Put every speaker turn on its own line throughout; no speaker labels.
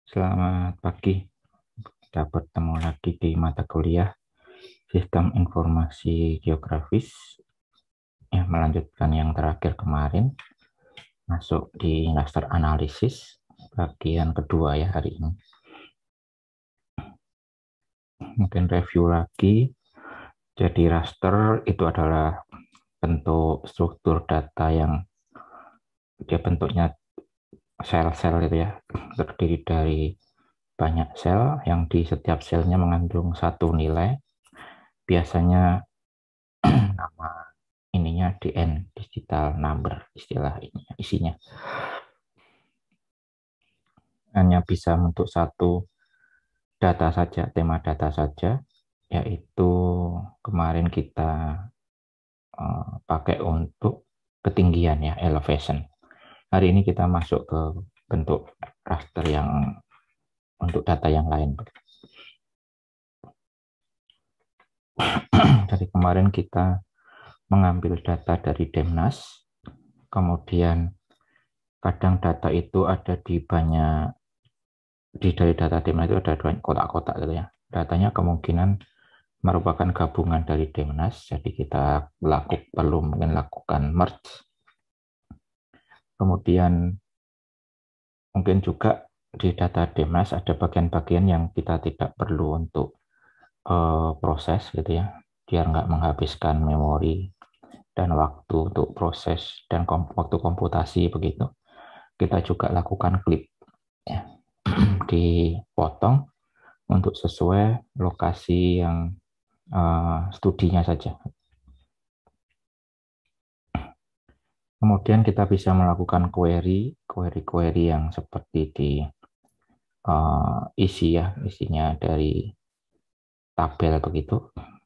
Selamat pagi, kita bertemu lagi di mata kuliah Sistem Informasi Geografis yang melanjutkan yang terakhir kemarin, masuk di raster analisis bagian kedua ya hari ini. Mungkin review lagi, jadi raster itu adalah bentuk struktur data yang dia bentuknya sel-sel itu ya, terdiri dari banyak sel yang di setiap selnya mengandung satu nilai, biasanya nama ininya DN, digital number, istilah ini isinya hanya bisa untuk satu data saja, tema data saja, yaitu kemarin kita pakai untuk ketinggian ya, elevation. Hari ini kita masuk ke bentuk raster yang untuk data yang lain. Dari kemarin kita mengambil data dari Demnas, kemudian kadang data itu ada di banyak, dari data Demnas itu ada kotak-kotak gitu ya. Datanya kemungkinan merupakan gabungan dari Demnas, jadi kita perlu mungkin lakukan merge. Kemudian mungkin juga di data Demnas ada bagian-bagian yang kita tidak perlu untuk proses gitu ya, biar nggak menghabiskan memori dan waktu untuk proses dan waktu komputasi begitu. Kita juga lakukan clip ya, dipotong untuk sesuai lokasi yang studinya saja. Kemudian kita bisa melakukan query yang seperti di isinya dari tabel begitu,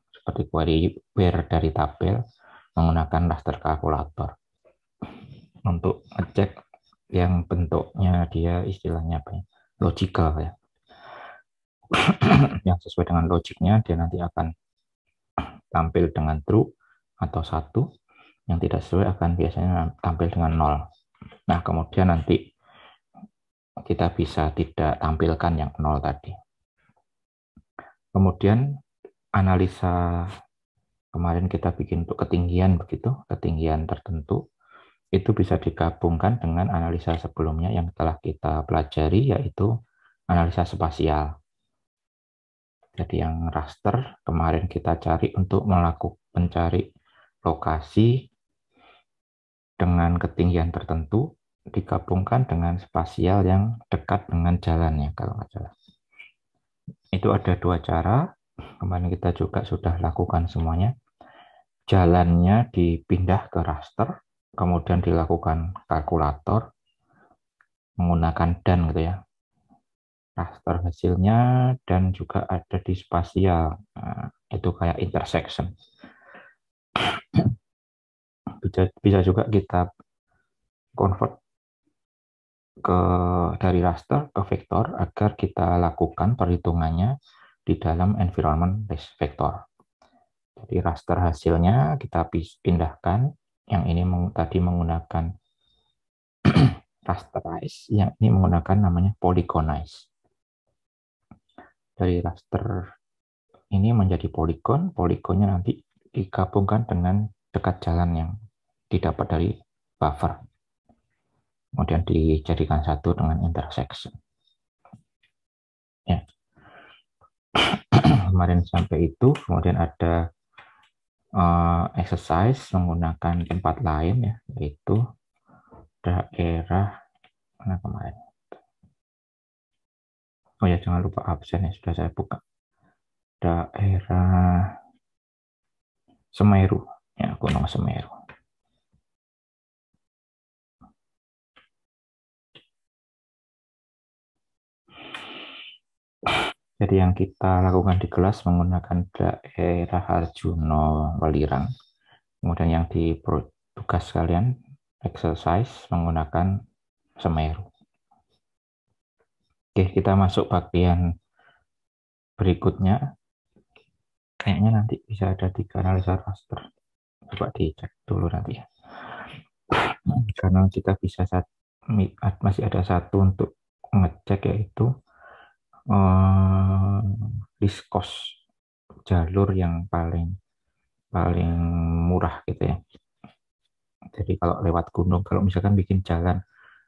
seperti query where dari tabel menggunakan raster kalkulator untuk ngecek yang bentuknya dia istilahnya apa ya, logical ya. Yang sesuai dengan logiknya dia nanti akan tampil dengan true atau satu, yang tidak sesuai akan biasanya tampil dengan nol. Nah, kemudian nanti kita bisa tidak tampilkan yang nol tadi. Kemudian analisa kemarin kita bikin untuk ketinggian begitu, ketinggian tertentu, itu bisa digabungkan dengan analisa sebelumnya yang telah kita pelajari, yaitu analisa spasial. Jadi yang raster kemarin kita cari untuk melakukan mencari lokasi dengan ketinggian tertentu digabungkan dengan spasial yang dekat dengan jalannya kalau nggak salah. Itu ada dua cara. Kemarin kita juga sudah lakukan semuanya. Jalannya dipindah ke raster, kemudian dilakukan kalkulator menggunakan dan gitu ya. Raster hasilnya dan juga ada di spasial. Nah, itu kayak intersection. Bisa juga kita convert dari raster ke vektor agar kita lakukan perhitungannya di dalam environment vektor. Jadi raster hasilnya kita pindahkan, yang ini tadi menggunakan rasterize, yang ini menggunakan namanya polygonize. Dari raster ini menjadi poligon, poligonnya nanti digabungkan dengan dekat jalan yang didapat dari buffer. Kemudian dijadikan satu dengan intersection. Ya. Kemarin sampai itu, kemudian ada exercise menggunakan tempat lain ya, yaitu daerah mana kemarin. Oh ya, jangan lupa absen ya, sudah saya buka. Daerah Semeru, ya, Gunung Semeru. Jadi yang kita lakukan di kelas menggunakan daerah Harjuno Welirang. Kemudian yang di tugas kalian exercise menggunakan Semeru. Oke, kita masuk bagian berikutnya. Kayaknya nanti bisa ada 3 analisa raster. Coba dicek dulu nanti ya. Karena kita bisa masih ada satu untuk ngecek, yaitu diskos, jalur yang paling paling murah gitu ya. Jadi kalau lewat gunung, kalau misalkan bikin jalan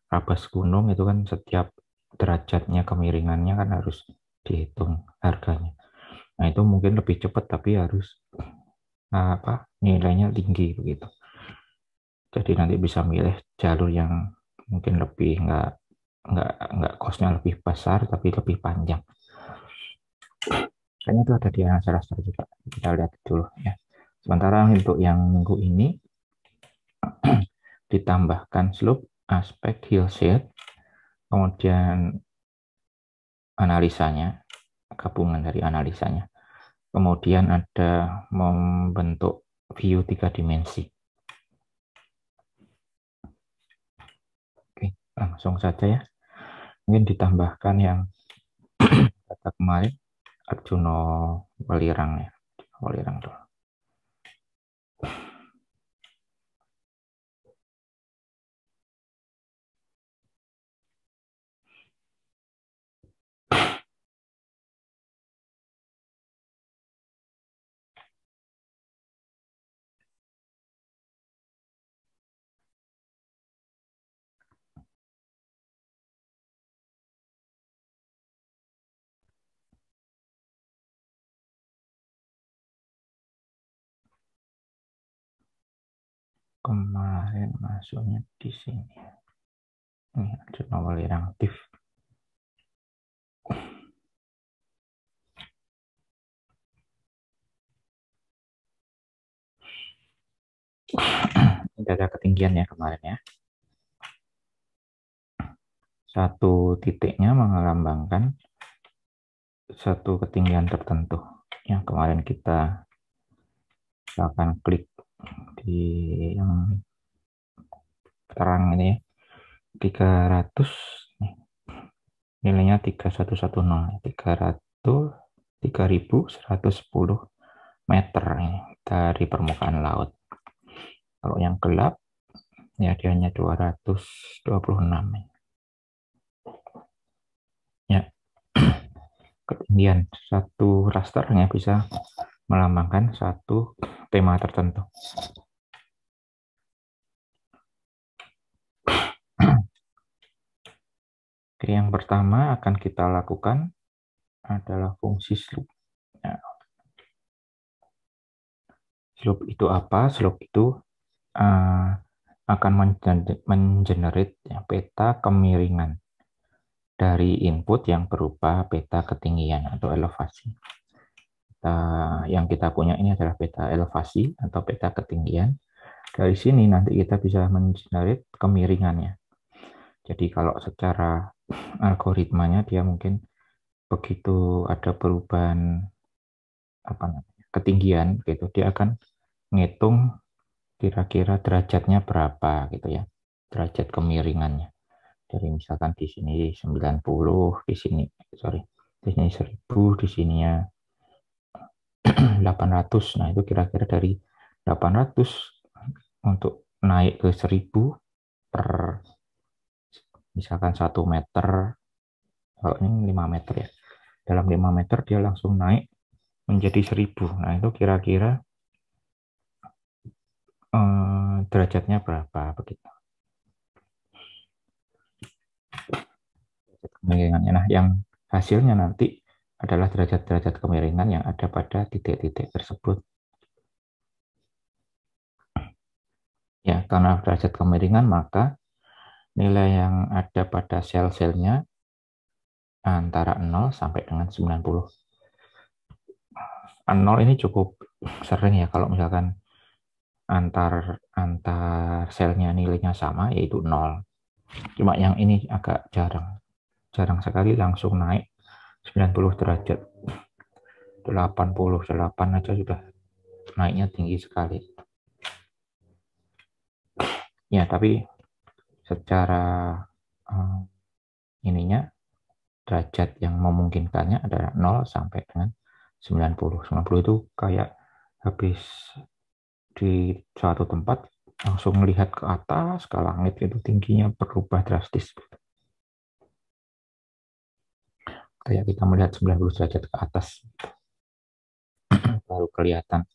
rabas gunung itu kan setiap derajatnya kemiringannya kan harus dihitung harganya. Nah itu mungkin lebih cepat tapi harus apa nilainya tinggi begitu. Jadi nanti bisa milih jalur yang mungkin lebih nggak kosnya lebih besar tapi lebih panjang. Kayaknya itu ada di Aksara juga. Kita lihat dulu ya. Sementara untuk yang minggu ini ditambahkan slope, aspek, hillside, kemudian analisanya, gabungan dari analisanya. Kemudian ada membentuk view 3 dimensi. Oke, langsung saja ya. Mungkin ditambahkan yang kata kemarin Arjuno Welirang ya. Welirang dulu. Kemarin masuknya di sini. Ini Arjuno Welirang aktif. Ini data ketinggian ya kemarin ya. Satu titiknya melambangkan satu ketinggian tertentu. Yang kemarin kita akan klik di yang terang ini ya. 300 nilainya 3110 3.110 meter ini dari permukaan laut. Kalau yang gelap ya dia hanya 226 ya. Ketinggian satu rasternya bisa melambangkan satu tema tertentu. Oke, yang pertama akan kita lakukan adalah fungsi slope. Nah, slope itu apa? Slope itu akan mengenerate ya, peta kemiringan dari input yang berupa peta ketinggian atau elevasi. Yang kita punya ini adalah peta elevasi atau peta ketinggian. Dari sini nanti kita bisa mengenerate kemiringannya. Jadi kalau secara algoritmanya dia mungkin begitu ada perubahan apa namanya ketinggian gitu dia akan ngitung kira-kira derajatnya berapa gitu ya, derajat kemiringannya. Dari misalkan di sini 90, di sini sorry, di sini 1000, di sininya 800. Nah, itu kira-kira dari 800 untuk naik ke 1000 per misalkan 1 meter, kalau ini 5 meter ya. Dalam 5 meter dia langsung naik menjadi 1000. Nah, itu kira-kira derajatnya berapa begitu. Kemiringannya. Nah, yang hasilnya nanti adalah derajat-derajat kemiringan yang ada pada titik-titik tersebut. Ya, karena derajat kemiringan maka nilai yang ada pada sel-selnya antara 0 sampai dengan 90. 0 ini cukup sering ya kalau misalkan antar antar selnya nilainya sama yaitu 0. Cuma yang ini agak jarang. Jarang sekali langsung naik 90 derajat. 88 aja sudah naiknya tinggi sekali. Ya, tapi secara ininya derajat yang memungkinkannya adalah 0 sampai dengan 90. 90 itu kayak habis di suatu tempat langsung melihat ke atas ke langit itu tingginya berubah drastis. Kayak kita melihat 90 derajat ke atas, baru kelihatan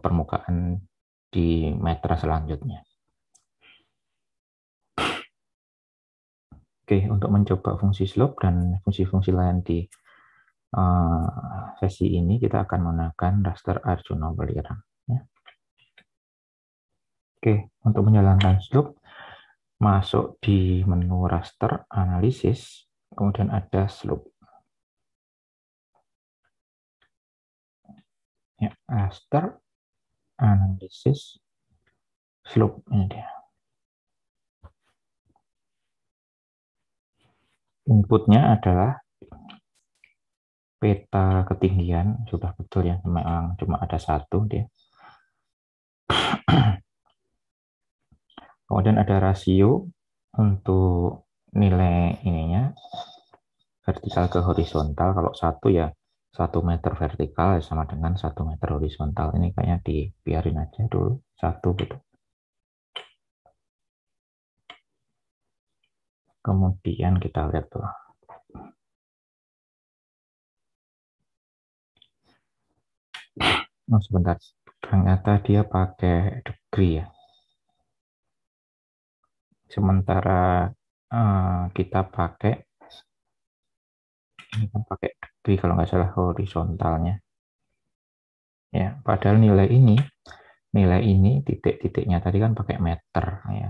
permukaan di meter selanjutnya. Oke, untuk mencoba fungsi slope dan fungsi-fungsi lain di sesi ini, kita akan menggunakan raster Arjuna Welirang. Ya. Oke, untuk menjalankan slope, masuk di menu raster analisis, kemudian ada slope. Ya, raster analisis slope ini dia. Inputnya adalah peta ketinggian, sudah betul ya, memang cuma ada satu dia. Kemudian ada rasio untuk nilai ininya, vertikal ke horizontal. Kalau satu ya 1 meter vertikal sama dengan 1 meter horizontal. Ini kayaknya dibiarin aja dulu, satu gitu. Kemudian kita lihat tuh. Oh, sebentar. Ternyata dia pakai degree ya. Sementara kita pakai, ini kan pakai degree kalau nggak salah horizontalnya. Ya, padahal nilai ini titik-titiknya tadi kan pakai meter ya.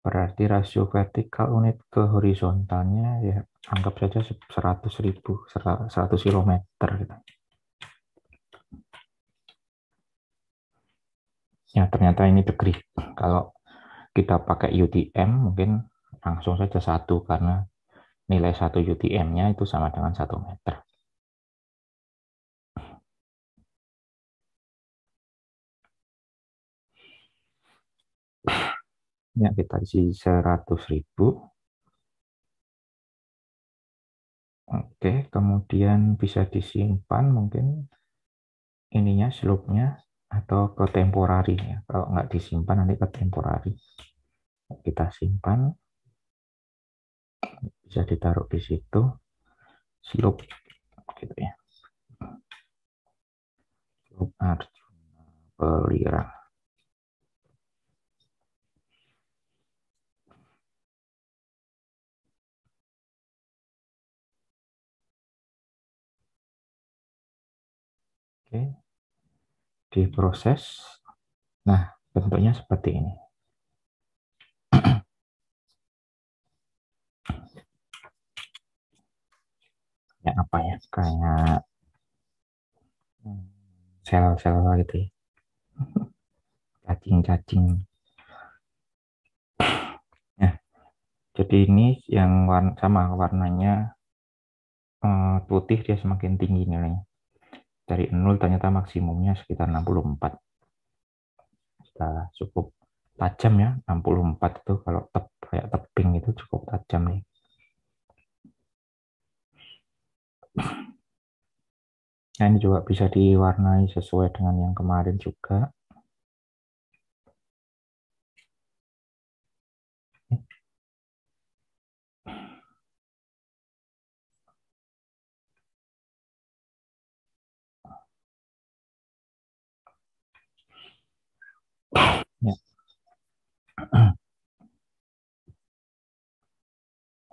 Berarti rasio vertikal unit ke horizontalnya ya anggap saja 100 kilometer gitu. Ya, ternyata ini degree. Kalau kita pakai UTM mungkin langsung saja satu, karena nilai 1 UTM-nya itu sama dengan 1 meter. Ya, kita isi 100.000. Oke, kemudian bisa disimpan mungkin ininya, slope-nya, atau ke temporary ya. Kalau nggak disimpan nanti ke temporary. Kita simpan, bisa ditaruh di situ, slope gitu ya. Slope Arjuna Welirang. Oke, diproses. Nah, bentuknya seperti ini. Ya apa ya? Kayak sel-sel gitu ya. Cacing-cacing. Nah, jadi ini yang sama warnanya putih, dia semakin tinggi nilainya. Dari 0 ternyata maksimumnya sekitar 64. Sudah cukup tajam ya, 64 itu kalau kayak tebing itu cukup tajam nih. Nah, ini juga bisa diwarnai sesuai dengan yang kemarin juga. Ya.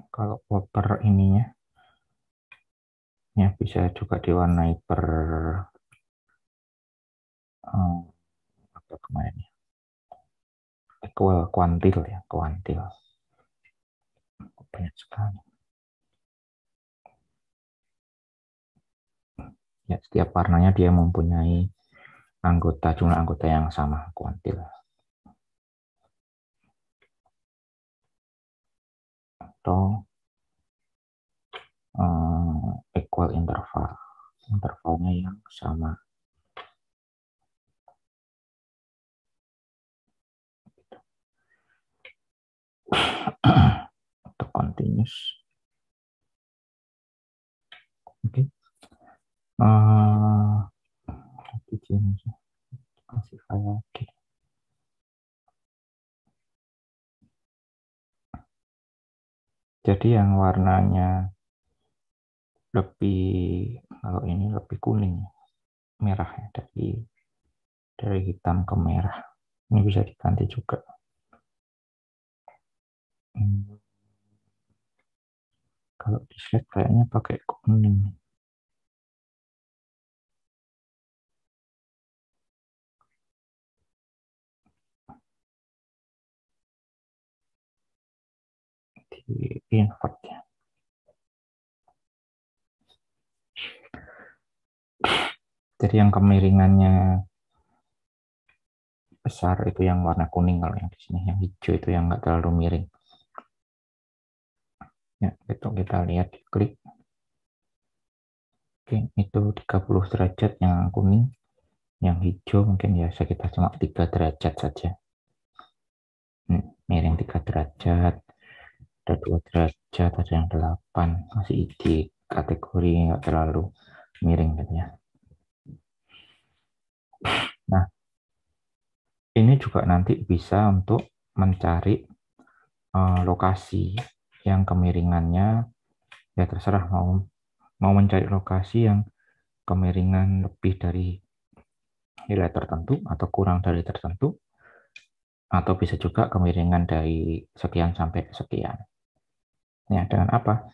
Kalau per ininya ya bisa juga diwarnai per apa kemarin ya, equal kuantil ya, kuantil banyak sekali ya. Setiap warnanya dia mempunyai jumlah anggota yang sama, kuantil. Atau equal interval, intervalnya yang sama. Atau continuous. Oke. Kasih file lagi. Jadi yang warnanya lebih, kalau ini lebih kuning, merah ya, dari hitam ke merah. Ini bisa diganti juga. Hmm, Kalau di slide kayaknya pakai kuning. Di invert ya. Jadi yang kemiringannya besar itu yang warna kuning, kalau yang di sini yang hijau itu yang nggak terlalu miring. Ya, itu kita lihat klik. Oke, itu 30 derajat yang kuning, yang hijau mungkin ya sekitar cuma 3 derajat saja. Miring 3 derajat, ada 2 derajat, ada yang 8, masih di kategori nggak terlalu miring gitu ya. Nah, ini juga nanti bisa untuk mencari lokasi yang kemiringannya, ya terserah mau mau mencari lokasi yang kemiringan lebih dari nilai tertentu atau kurang dari tertentu, atau bisa juga kemiringan dari sekian sampai sekian. Ya, dengan apa?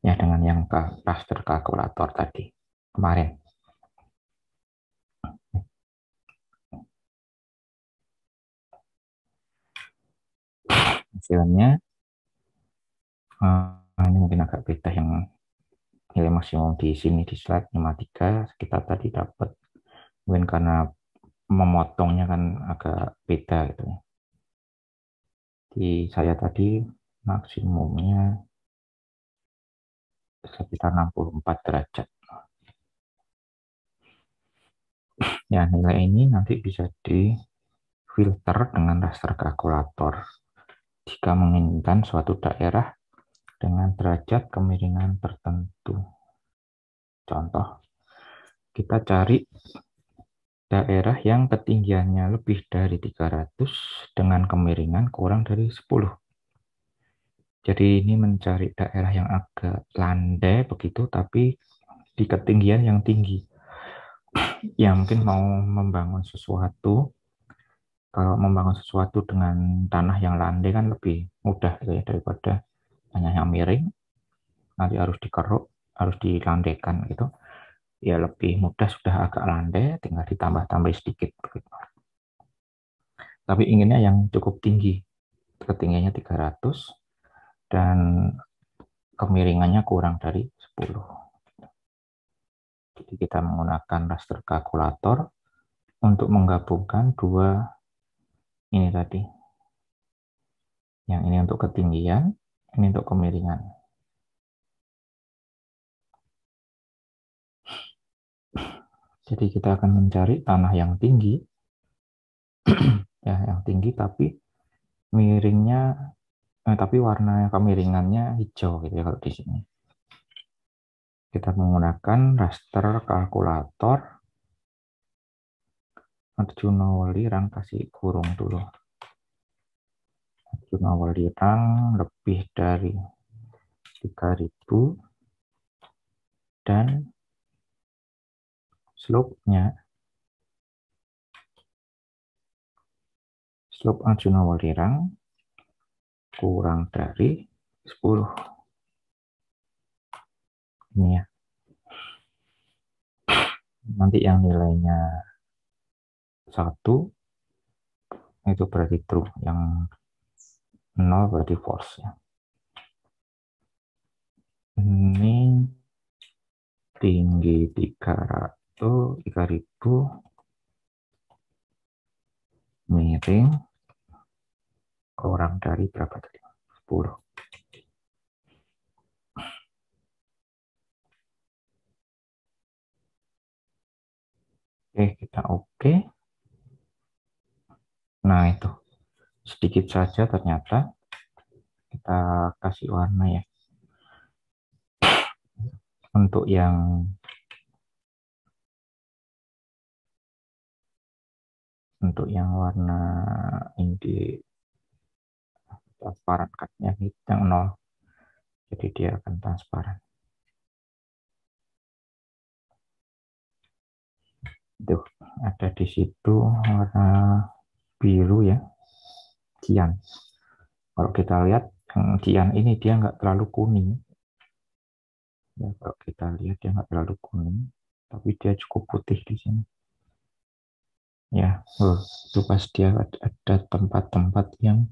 Ya, dengan yang raster kalkulator tadi kemarin. Hasilnya ini mungkin agak beda, yang nilai maksimum di sini di slide 53 kita tadi dapat, mungkin karena memotongnya kan agak beda gitu ya. Di saya tadi maksimumnya sekitar 64 derajat. Ya, nilai ini nanti bisa difilter dengan raster kalkulator jika menginginkan suatu daerah dengan derajat kemiringan tertentu. Contoh, kita cari daerah yang ketinggiannya lebih dari 300 dengan kemiringan kurang dari 10. Jadi ini mencari daerah yang agak landai begitu, tapi di ketinggian yang tinggi. Ya mungkin mau membangun sesuatu, kalau membangun sesuatu dengan tanah yang landai kan lebih mudah gitu ya, daripada hanya yang miring, nanti harus dikeruk, harus dilandaikan gitu. Ya lebih mudah sudah agak landai, tinggal ditambah-tambah sedikit begitu. Tapi inginnya yang cukup tinggi, ketinggiannya 300 dan kemiringannya kurang dari 10. Jadi kita menggunakan raster kalkulator untuk menggabungkan dua ini tadi. Yang ini untuk ketinggian, ini untuk kemiringan. Jadi kita akan mencari tanah yang tinggi, ya yang tinggi tapi miringnya, tapi warna kemiringannya hijau gitu ya kalau di sini. Kita menggunakan raster kalkulator. Arjuna Welirang kasih kurung dulu. Arjuna Welirang lebih dari 3000 dan slope Arjuna Welirang kurang dari 10. Ini ya. Nanti yang nilainya 1 itu berarti true, yang 0 berarti false ya. Ini tinggi 3000, miring kurang dari berapa tadi? 10. Oke, kita oke. Nah, itu sedikit saja ternyata kita kasih warna ya. Untuk yang warna ini transparan, katnya yang 0, jadi dia akan transparan. Tuh, ada di situ warna biru ya, cian. Kalau kita lihat cian ini dia nggak terlalu kuning. Ya, kalau kita lihat dia nggak terlalu kuning, tapi dia cukup putih di sini. Ya, itu pas dia ada tempat-tempat yang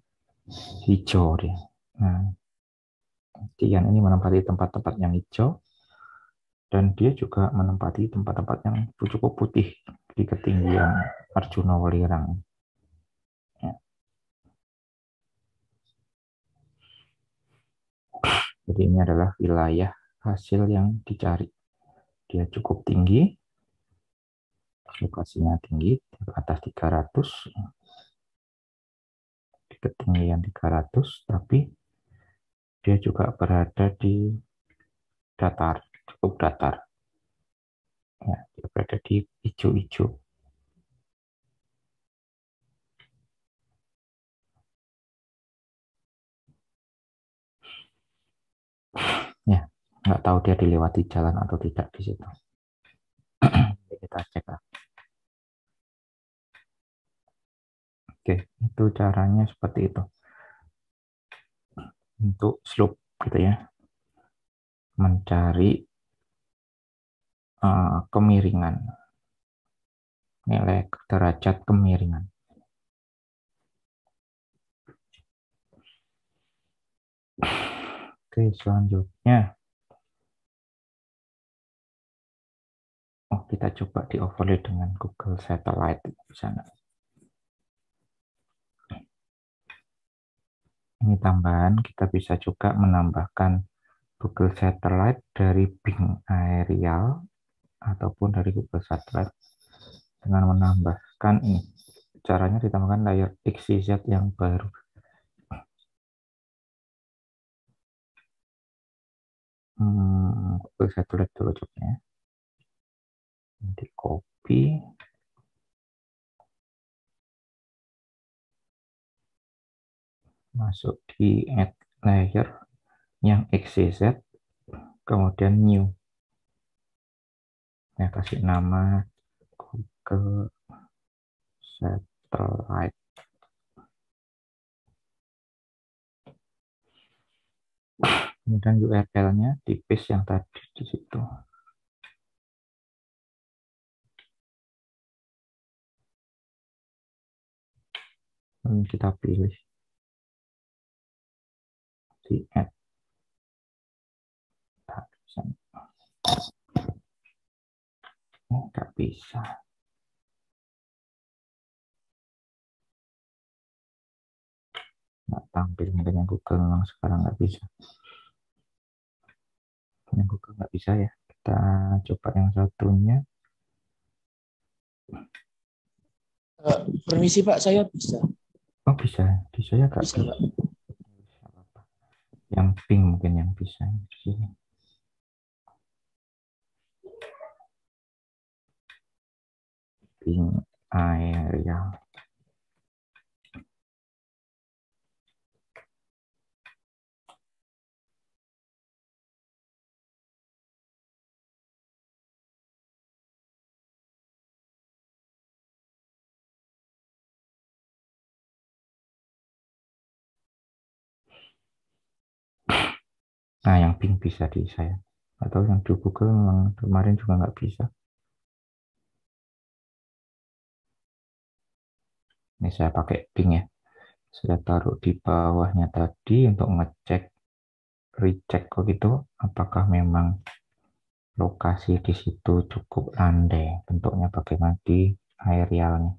hijau dia. Nah, cian ini menempati tempat-tempat yang hijau, dan dia juga menempati tempat-tempat yang cukup putih di ketinggian Arjuna Welirang. Ya, jadi ini adalah wilayah hasil yang dicari. Dia cukup tinggi, lokasinya tinggi, di atas 300, di ketinggian 300, tapi dia juga berada di datar, cukup datar. Ya, dia berada di hijau-hijau. Ya, nggak tahu dia dilewati jalan atau tidak di situ. Kita cek lah. Oke, itu caranya seperti itu. Untuk slope gitu ya, mencari kemiringan, nilai derajat kemiringan. Oke, selanjutnya, kita coba di overlay dengan Google Satellite di sana. Ini tambahan, kita bisa juga menambahkan Google Satellite dari Bing Aerial ataupun dari Google Satellite dengan menambahkan ini. Caranya ditambahkan layer XYZ yang baru. Google Satellite dulu coba ya. Nanti copy. Masuk di add layer yang XYZ, kemudian new. Ya, kasih nama Google Satellite. Kemudian URL-nya di paste yang tadi di situ. Dan kita pilih di add. Nggak bisa. Nggak tampil mungkin yang Google memang sekarang nggak bisa. Yang Google nggak bisa ya. Kita coba yang satunya.
Permisi Pak, saya bisa.
Oh bisa, bisa ya nggak
Bisa
bisa.
Pak.
Yang pink mungkin yang bisa di sini. Pink area. Nah, yang pink bisa di saya. Atau yang di Google memang kemarin juga nggak bisa. Ini saya pakai pink ya. Saya taruh di bawahnya tadi untuk ngecek, recheck kok gitu, apakah memang lokasi di situ cukup landai. Bentuknya bagaimana di aerialnya.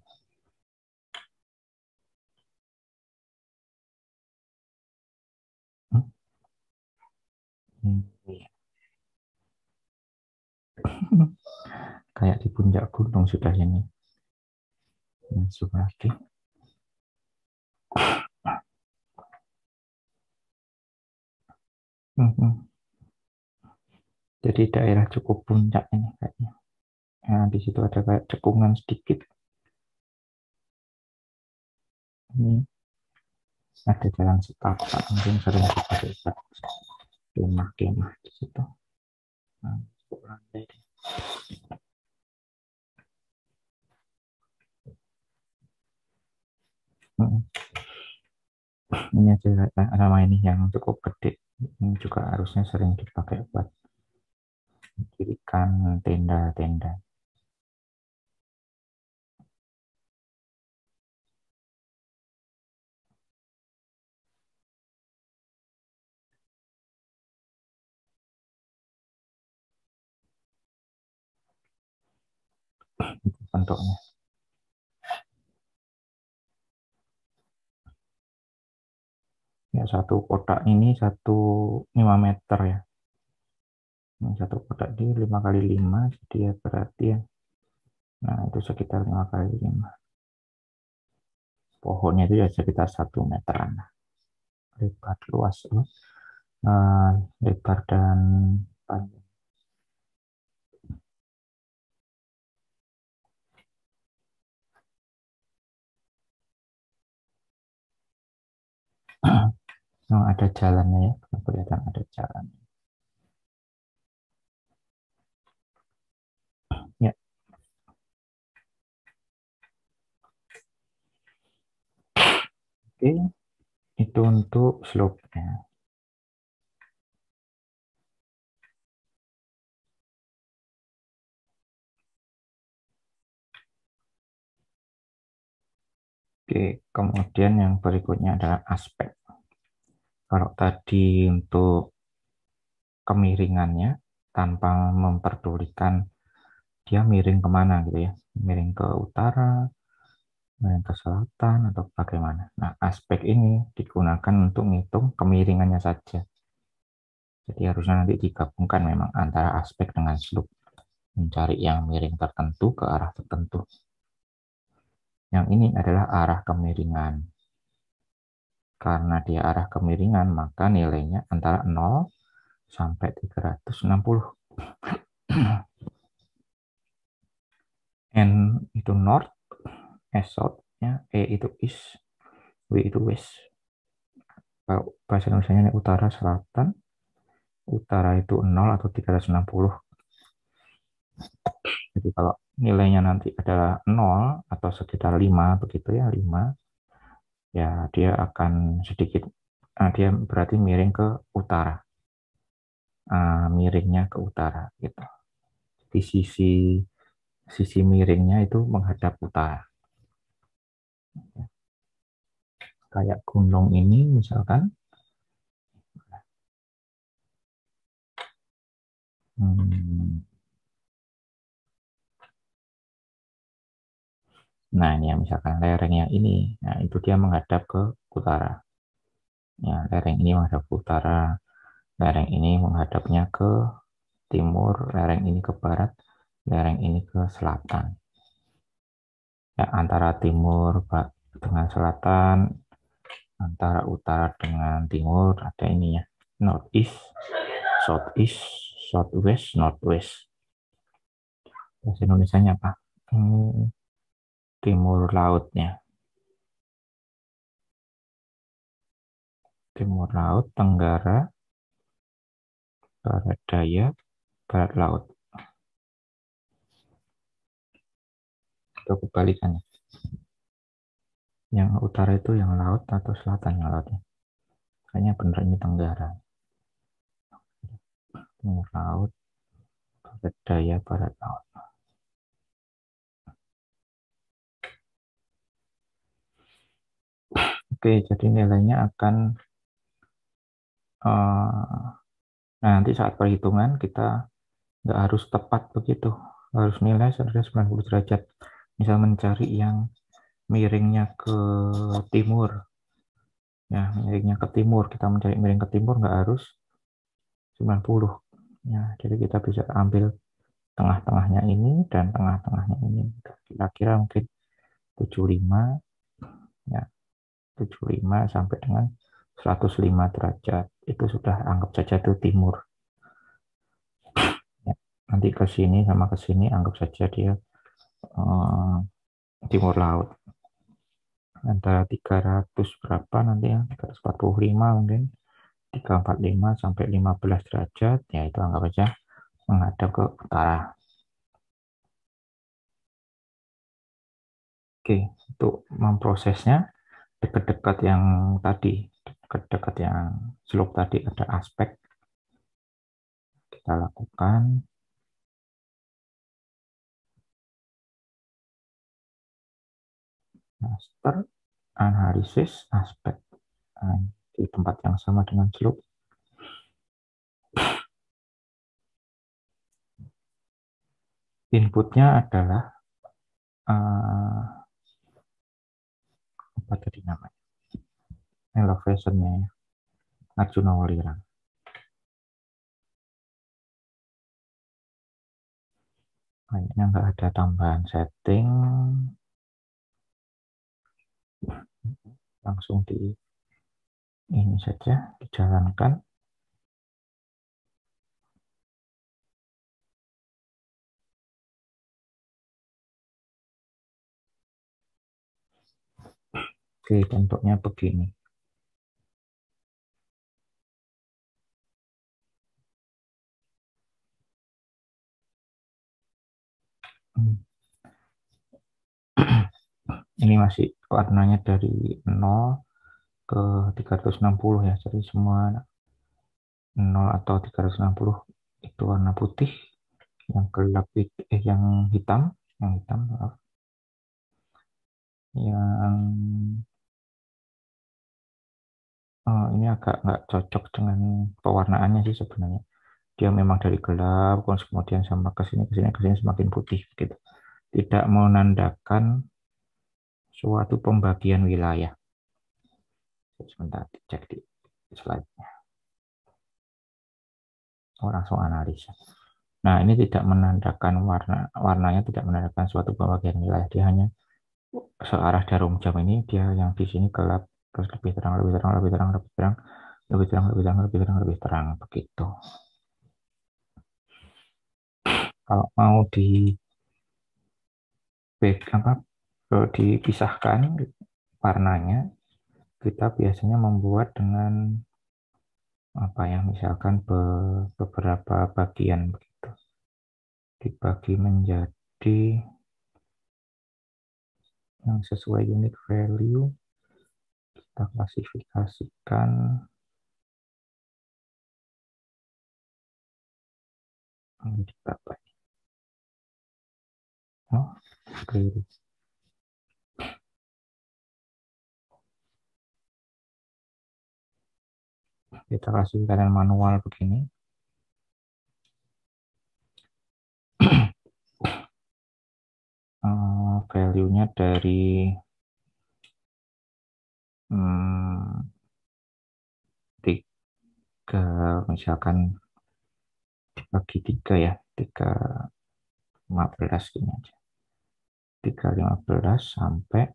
Iya. Kayak di puncak gunung sudah ini. Masuk lagi. Jadi daerah cukup puncak ini kayaknya. Nah, di situ ada kayak cekungan sedikit. Ini ada jalan setapak, mungkin sering dipakai buat kemah-kemah di situ. Nah, cukup landai. Ini aja sama ini yang cukup gede. Ini juga harusnya sering dipakai buat mendirikan tenda-tenda. Itu bentuknya. Ya, satu kotak ini 5 meter ya. Ini satu kotak di 5 kali 5, jadi ya berarti ya. Nah, itu sekitar 5 kali 5. Pohonnya itu ya sekitar 1 meteran. Lebar luas, eh, lebar dan panjang. Nah, ada jalannya ya, kelihatan ada jalan. Ya, oke. Itu untuk slope-nya. Oke, kemudian yang berikutnya adalah aspek. Kalau tadi untuk kemiringannya, tanpa memperdulikan dia miring kemana gitu ya, miring ke utara, miring ke selatan, atau bagaimana. Nah, aspek ini digunakan untuk menghitung kemiringannya saja. Jadi harusnya nanti digabungkan memang antara aspek dengan slope, mencari yang miring tertentu ke arah tertentu. Yang ini adalah arah kemiringan. Karena dia arah kemiringan, maka nilainya antara 0 sampai 360. N itu north, S south, ya, E itu east, W itu west. Kalau bahasa Indonesia ini utara, selatan. Utara itu 0 atau 360. Jadi kalau nilainya nanti adalah 0 atau sekitar 5 begitu ya, 5, ya dia akan sedikit, dia berarti miring ke utara. Miringnya ke utara gitu. Di sisi miringnya itu menghadap utara. Kayak gunung ini misalkan, nah ini ya misalkan lerengnya ini, nah itu dia menghadap ke utara. Ya, lereng ini menghadap ke utara, lereng ini menghadapnya ke timur, lereng ini ke barat, lereng ini ke selatan. Ya, antara timur dengan selatan, antara utara dengan timur ada ini ya, northeast, southeast, southwest, northwest. Bahasa Indonesianya apa? Timur lautnya. Timur laut, tenggara, barat daya, barat laut. Itu kebalikannya. Yang utara itu yang laut atau selatan yang lautnya? Kayaknya bener ini tenggara. Timur laut, barat daya, barat laut. Oke, jadi nilainya akan nanti saat perhitungan kita nggak harus tepat begitu, harus nilai 190 derajat. Misal mencari yang miringnya ke timur, ya miringnya ke timur, kita mencari miring ke timur nggak harus 90. Ya, jadi kita bisa ambil tengah-tengahnya ini dan tengah-tengahnya ini. Kira-kira mungkin 75, ya 75 sampai dengan 105 derajat. Itu sudah anggap saja itu timur. Ya, nanti ke sini sama ke sini anggap saja dia eh, timur laut. Antara 300 berapa nanti ya, 345 mungkin, 345 sampai 15 derajat, ya itu anggap saja menghadap ke utara. Oke, untuk memprosesnya dekat-dekat yang tadi, ke dekat yang slope tadi ada aspek, kita lakukan master analisis aspek. Nah, di tempat yang sama dengan slope. Inputnya adalah apa tadi namanya? Elevationnya ya, Arjuna Walirang. Kayaknya nggak ada tambahan setting, langsung di ini saja dijalankan. Oke, bentuknya begini. Ini masih warnanya dari 0 ke 360 ya, jadi semua 0 atau 360 itu warna putih, yang gelap itu yang hitam maaf. Yang ini agak nggak cocok dengan pewarnaannya sih sebenarnya. Dia memang dari gelap, kemudian sama ke sini semakin putih gitu. Tidak menandakan suatu pembagian wilayah. Sebentar dicek di slide-nya. Oh, langsung analisa. Nah, ini tidak menandakan warnanya tidak menandakan suatu pembagian wilayah. Dia hanya searah jarum jam ini, dia yang di sini gelap, terus lebih terang, lebih terang, lebih terang, lebih terang, lebih terang, lebih terang, lebih terang, lebih terang, begitu. Kalau mau dipisahkan warnanya, kita biasanya membuat dengan apa ya, misalkan beberapa bagian begitu, dibagi menjadi yang sesuai unique value, kita klasifikasikan. Menjadi berapa? Oh, keliru. Kita klasifikasi manual begini. Value-nya dari tiga, misalkan bagi tiga ya, 315 ini aja, 315 sampai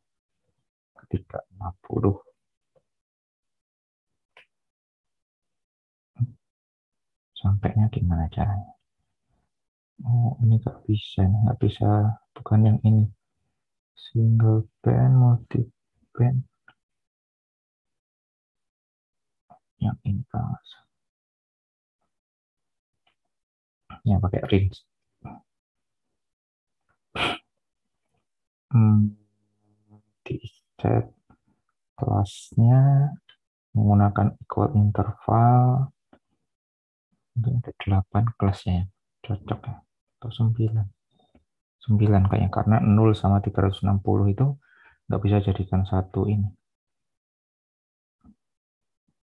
350. Sampainya gimana caranya? Oh, ini nggak bisa, bukan yang ini, single band, multi band, yang ini pas, yang pakai range. Di set kelasnya menggunakan equal interval, mungkin ada 8 kelasnya ya, cocok ya, atau 9 kayaknya, karena 0 sama 360 itu nggak bisa jadikan satu ini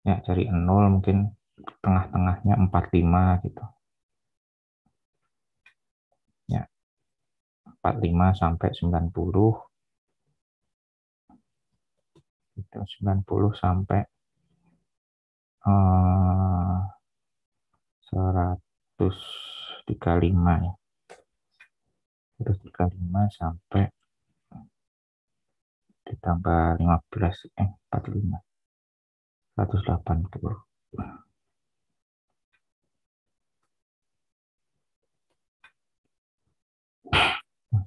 ya, dari 0 mungkin tengah-tengahnya 45 gitu ya, 45 sampai 90 itu, 90 sampai 135 ya, 135 sampai ditambah 15 45, 180.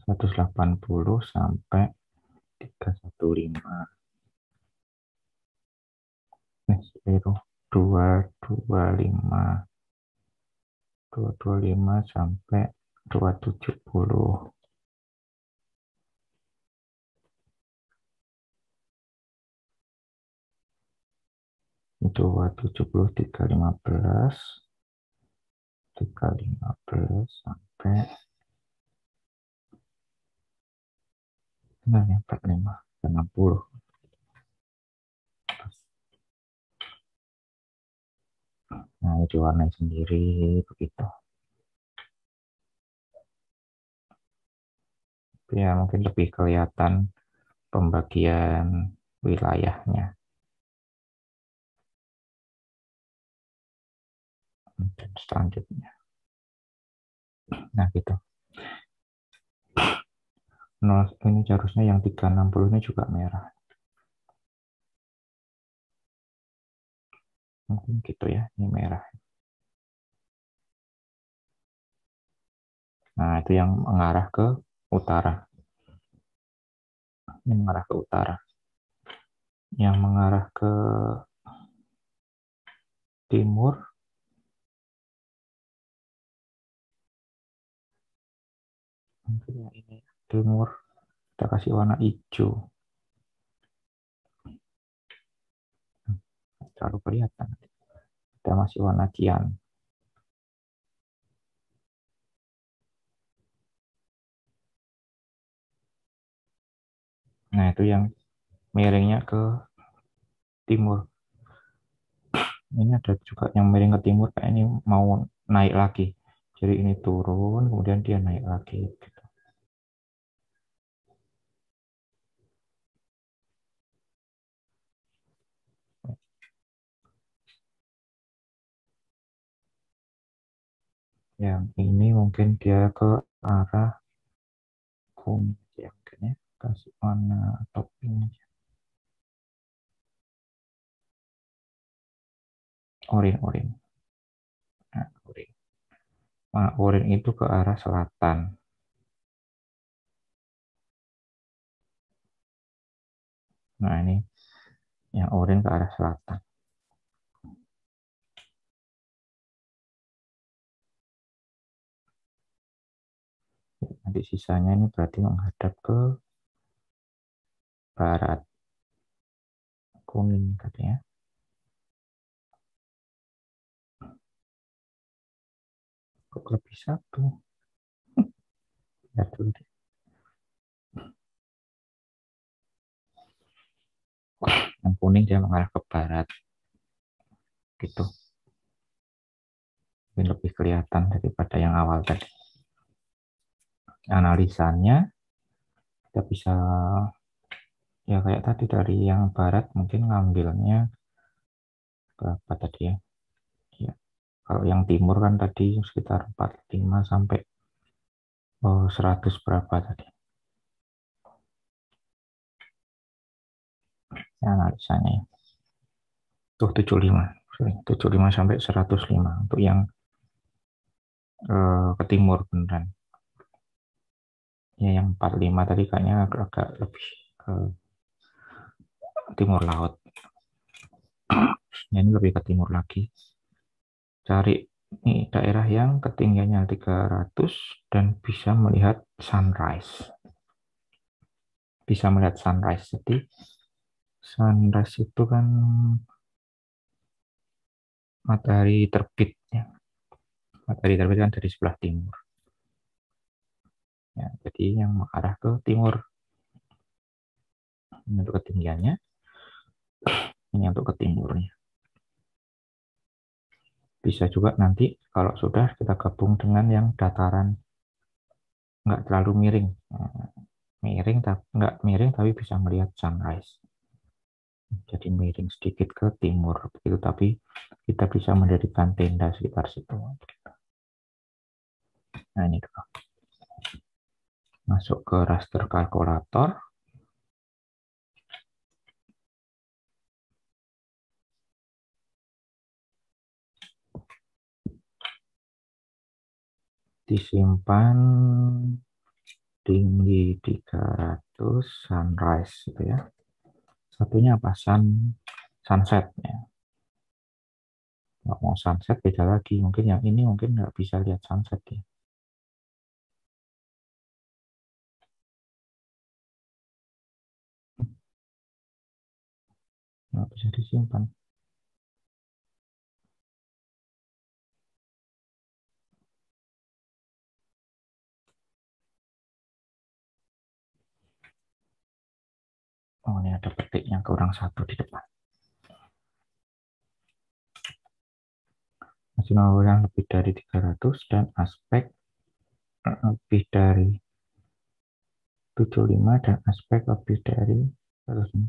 180 sampai 315. Nih, itu 225. 225 sampai 270. 270, 315, 315 sampai benar ya 45, 60. Nah, ini diwarnai sendiri begitu. Ya, mungkin lebih kelihatan pembagian wilayahnya. Dan selanjutnya. Nah, gitu. Nah, ini harusnya yang 360 ini juga merah. Mungkin gitu ya, ini merah. Nah, itu yang mengarah ke utara. Ini mengarah ke utara. Yang mengarah ke timur, mungkin yang ini. Timur, kita kasih warna hijau. Terlalu kelihatan. Kita masih warna cian. Nah, itu yang miringnya ke timur. Ini ada juga yang miring ke timur, kayak ini mau naik lagi. Jadi ini turun, kemudian dia naik lagi. Gitu. Yang ini mungkin dia ke arah kuning ya, mungkin ya. Kasih warna topping aja. Orange. Nah, orange. Nah, orange itu ke arah selatan. Nah, ini yang orange ke arah selatan. Nanti sisanya ini berarti menghadap ke barat. Kuning katanya. Kok lebih satu? Lihat dulu deh. Yang kuning dia mengarah ke barat. Gitu. Ini lebih kelihatan daripada yang awal tadi. Analisanya kita bisa ya kayak tadi dari yang barat mungkin ngambilnya berapa tadi ya? Ya. Kalau yang timur kan tadi sekitar 45 sampai 100 berapa tadi? Ya, analisanya ya. Tuh 75. 75 sampai 105 untuk yang ke timur beneran. Ya, yang 45 tadi kayaknya agak lebih ke timur laut. Ya, ini lebih ke timur lagi. Cari nih daerah yang ketinggiannya 300 dan bisa melihat sunrise. Bisa melihat sunrise. Jadi sunrise itu kan matahari terbit ya. Matahari terbit kan dari sebelah timur. Ya, jadi yang mengarah ke timur. Ini untuk ketinggiannya, ini untuk ke timurnya. Bisa juga nanti kalau sudah kita gabung dengan yang dataran nggak terlalu miring. Miring tapi nggak miring tapi bisa melihat sunrise. Jadi miring sedikit ke timur begitu, tapi kita bisa mendirikan tenda sekitar situ. Nah, ini tuh. Masuk ke raster kalkulator. Disimpan tinggi 300 sunrise gitu ya. Satunya apa? Sunset ya. Nggak mau sunset beda lagi. Mungkin yang ini mungkin nggak bisa lihat sunset ya. Nggak bisa disimpan. Oh, ini ada petiknya kurang satu di depan. Maksimal yang lebih dari 300 dan aspek lebih dari 75 dan aspek lebih dari 100.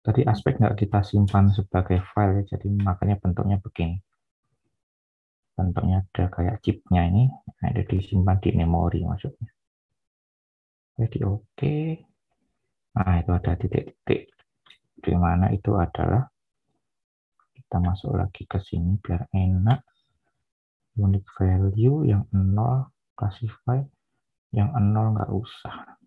Tadi aspek nggak kita simpan sebagai file, jadi makanya bentuknya begini. Bentuknya ada kayak chipnya ini, ada disimpan di memori maksudnya. Jadi oke. Nah, itu ada titik-titik di mana itu adalah kita masuk lagi ke sini biar enak. Unique value yang 0 classify, yang 0 nggak usah.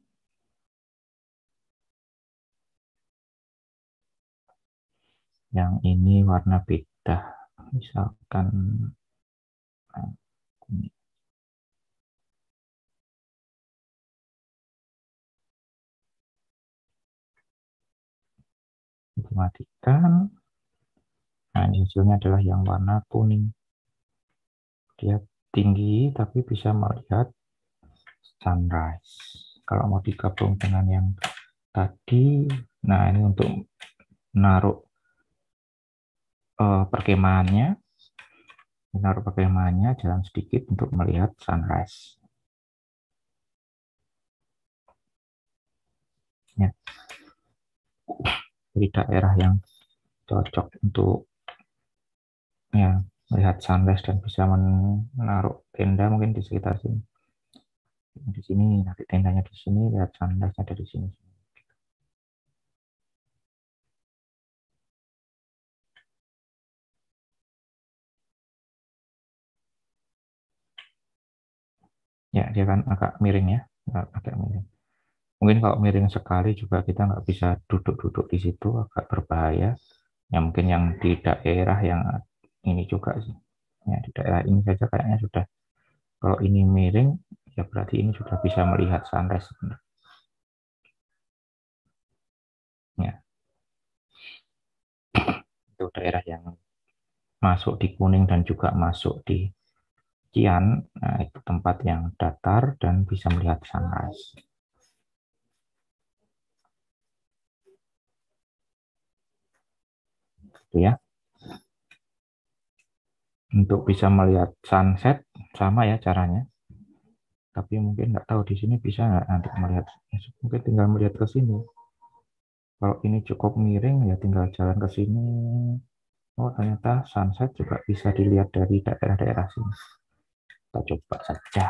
Yang ini warna beda, misalkan kuning. Dimatikan. Nah, ini hasilnya adalah yang warna kuning. Dia tinggi tapi bisa melihat sunrise. Kalau mau digabung dengan yang tadi, nah ini untuk menaruh perkemahannya, jalan sedikit untuk melihat sunrise. Ya, dari daerah yang cocok untuk ya melihat sunrise dan bisa menaruh tenda mungkin di sekitar sini. Di sini nanti tendanya di sini, lihat sunrise-nya dari sini. Ya, dia kan agak miring ya, agak miring. Mungkin kalau miring sekali juga kita nggak bisa duduk-duduk di situ, agak berbahaya. Ya mungkin yang di daerah yang ini juga sih. Ya, di daerah ini saja kayaknya sudah. Kalau ini miring, ya berarti ini sudah bisa melihat sunrise. Ya, itu daerah yang masuk di kuning dan juga masuk di Cian. Nah, itu tempat yang datar dan bisa melihat sunrise. Gitu ya. Untuk bisa melihat sunset sama ya caranya. Tapi mungkin nggak tahu di sini bisa nggak nanti melihat. Mungkin tinggal melihat ke sini. Kalau ini cukup miring ya tinggal jalan ke sini. Oh ternyata sunset juga bisa dilihat dari daerah-daerah sini. Kita coba saja.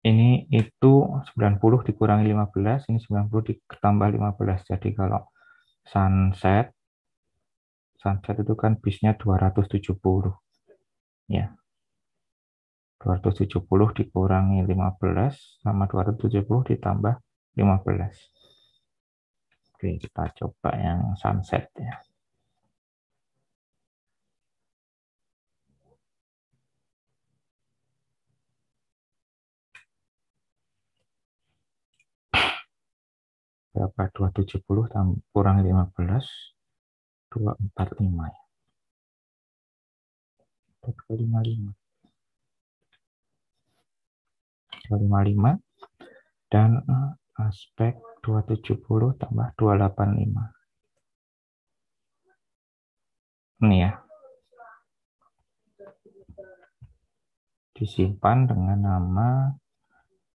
Ini itu 90 dikurangi 15, ini 90 ditambah 15. Jadi kalau sunset, sunset itu kan bisnya 270. Ya, 270 dikurangi 15 sama 270 ditambah 15. Oke, kita coba yang sunset ya. Berapa? 270 kurang 15, 245 ya. 255. 255 dan aspek 270 tambah 285. Ini ya, disimpan dengan nama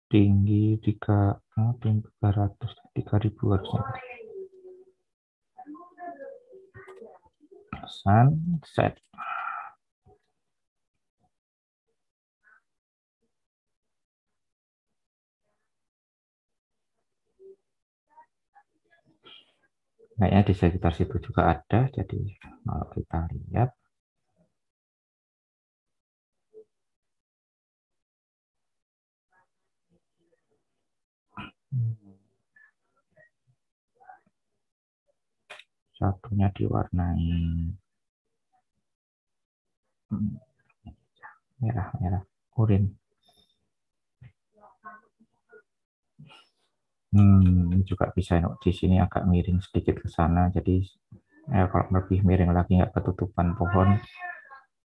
tinggi 300, 3000 harusnya. Sunset. Kayaknya di sekitar situ juga ada, jadi kalau kita lihat satunya diwarnai merah-merah urin. Ini juga bisa di sini agak miring sedikit ke sana, jadi kalau lebih miring lagi nggak ketutupan pohon,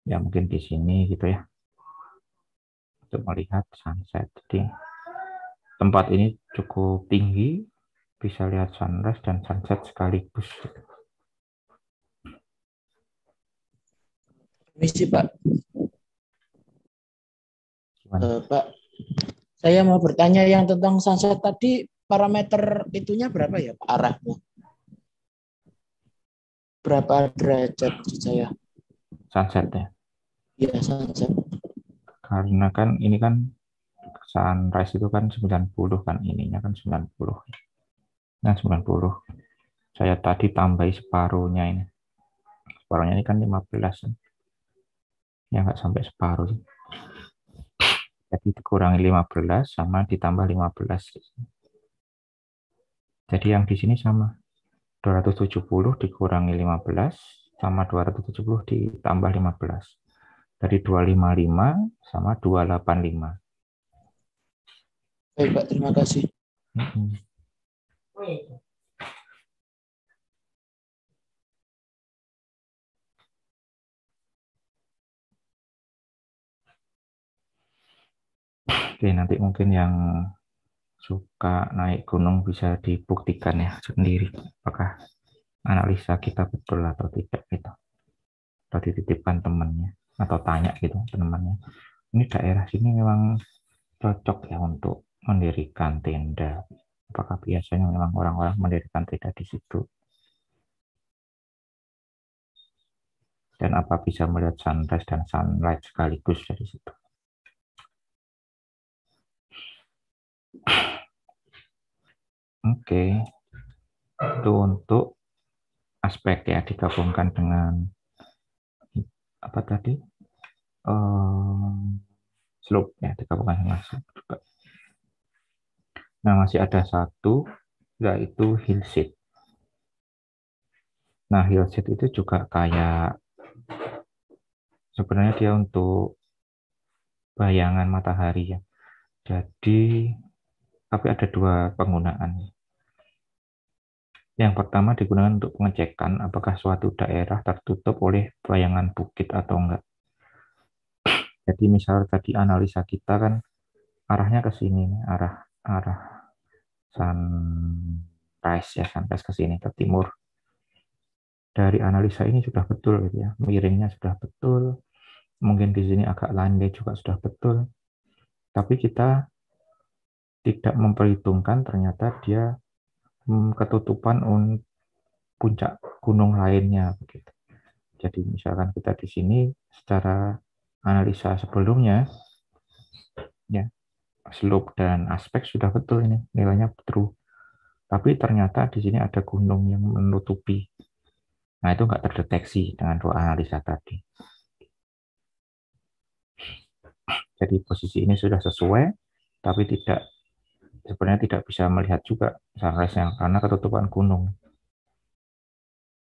ya mungkin di sini gitu ya. untuk melihat sunset. Jadi tempat ini cukup tinggi, bisa lihat sunrise dan sunset sekaligus.
Misi Pak.
Gimana?
Pak, saya mau bertanya yang tentang sunset tadi, parameter itunya berapa ya Pak, arahnya? Berapa derajat maksud saya?
Sunsetnya.
Ya, sunset.
Karena kan ini kan sunrise itu kan 90 kan, ininya kan 90. Nah, 90. Saya tadi tambahi separuhnya ini. Separuhnya ini kan 15. Ya nggak sampai separuh sih. Jadi dikurangi 15 sama ditambah 15. Jadi yang di sini sama. 270 dikurangi 15 sama 270 ditambah 15. Dari 255 sama 285.
Baik Pak, terima kasih.
Oke, nanti mungkin yang suka naik gunung bisa dibuktikan ya sendiri. Apakah analisa kita betul atau tidak gitu. Atau dititipkan temannya. Atau tanya gitu temannya. Ini daerah sini memang cocok ya untuk mendirikan tenda. Apakah biasanya memang orang-orang mendirikan tenda di situ? Dan apa bisa melihat sunrise dan sunlight sekaligus dari situ? Oke, itu untuk aspek ya digabungkan dengan apa tadi? Slope ya digabungkan dengan slope juga. Nah, masih ada satu yaitu hillside. Nah, hillside itu juga kayak sebenarnya dia untuk bayangan matahari ya. Jadi, tapi ada dua penggunaan. Yang pertama digunakan untuk pengecekan apakah suatu daerah tertutup oleh bayangan bukit atau enggak. Jadi misal tadi analisa kita kan arahnya ke sini, arah arah sunrise ya, sunrise ke sini ke timur. Dari analisa ini sudah betul gitu ya, miringnya sudah betul, mungkin di sini agak landai juga sudah betul, tapi kita tidak memperhitungkan ternyata dia ketutupan puncak gunung lainnya begitu. Jadi misalkan kita di sini secara analisa sebelumnya ya slope dan aspek sudah betul ini nilainya true. Tapi ternyata di sini ada gunung yang menutupi. Nah itu nggak terdeteksi dengan dua analisa tadi. Jadi posisi ini sudah sesuai, tapi sebenarnya tidak bisa melihat juga sunrise-nya karena ketutupan gunung.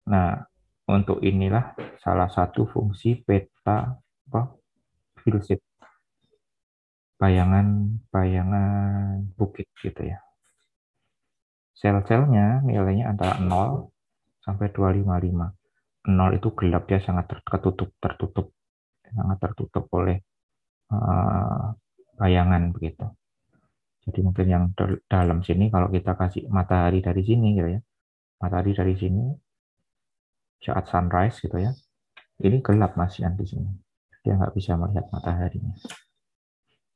Nah untuk inilah salah satu fungsi peta apa, hillside, bayangan bukit gitu ya. Sel-selnya nilainya antara 0 sampai 255. 0 itu gelap, dia sangat tertutup sangat tertutup oleh bayangan begitu. Jadi mungkin yang dalam sini kalau kita kasih matahari dari sini gitu ya. Matahari dari sini saat sunrise gitu ya. Ini gelap masihan di sini. Dia nggak bisa melihat mataharinya.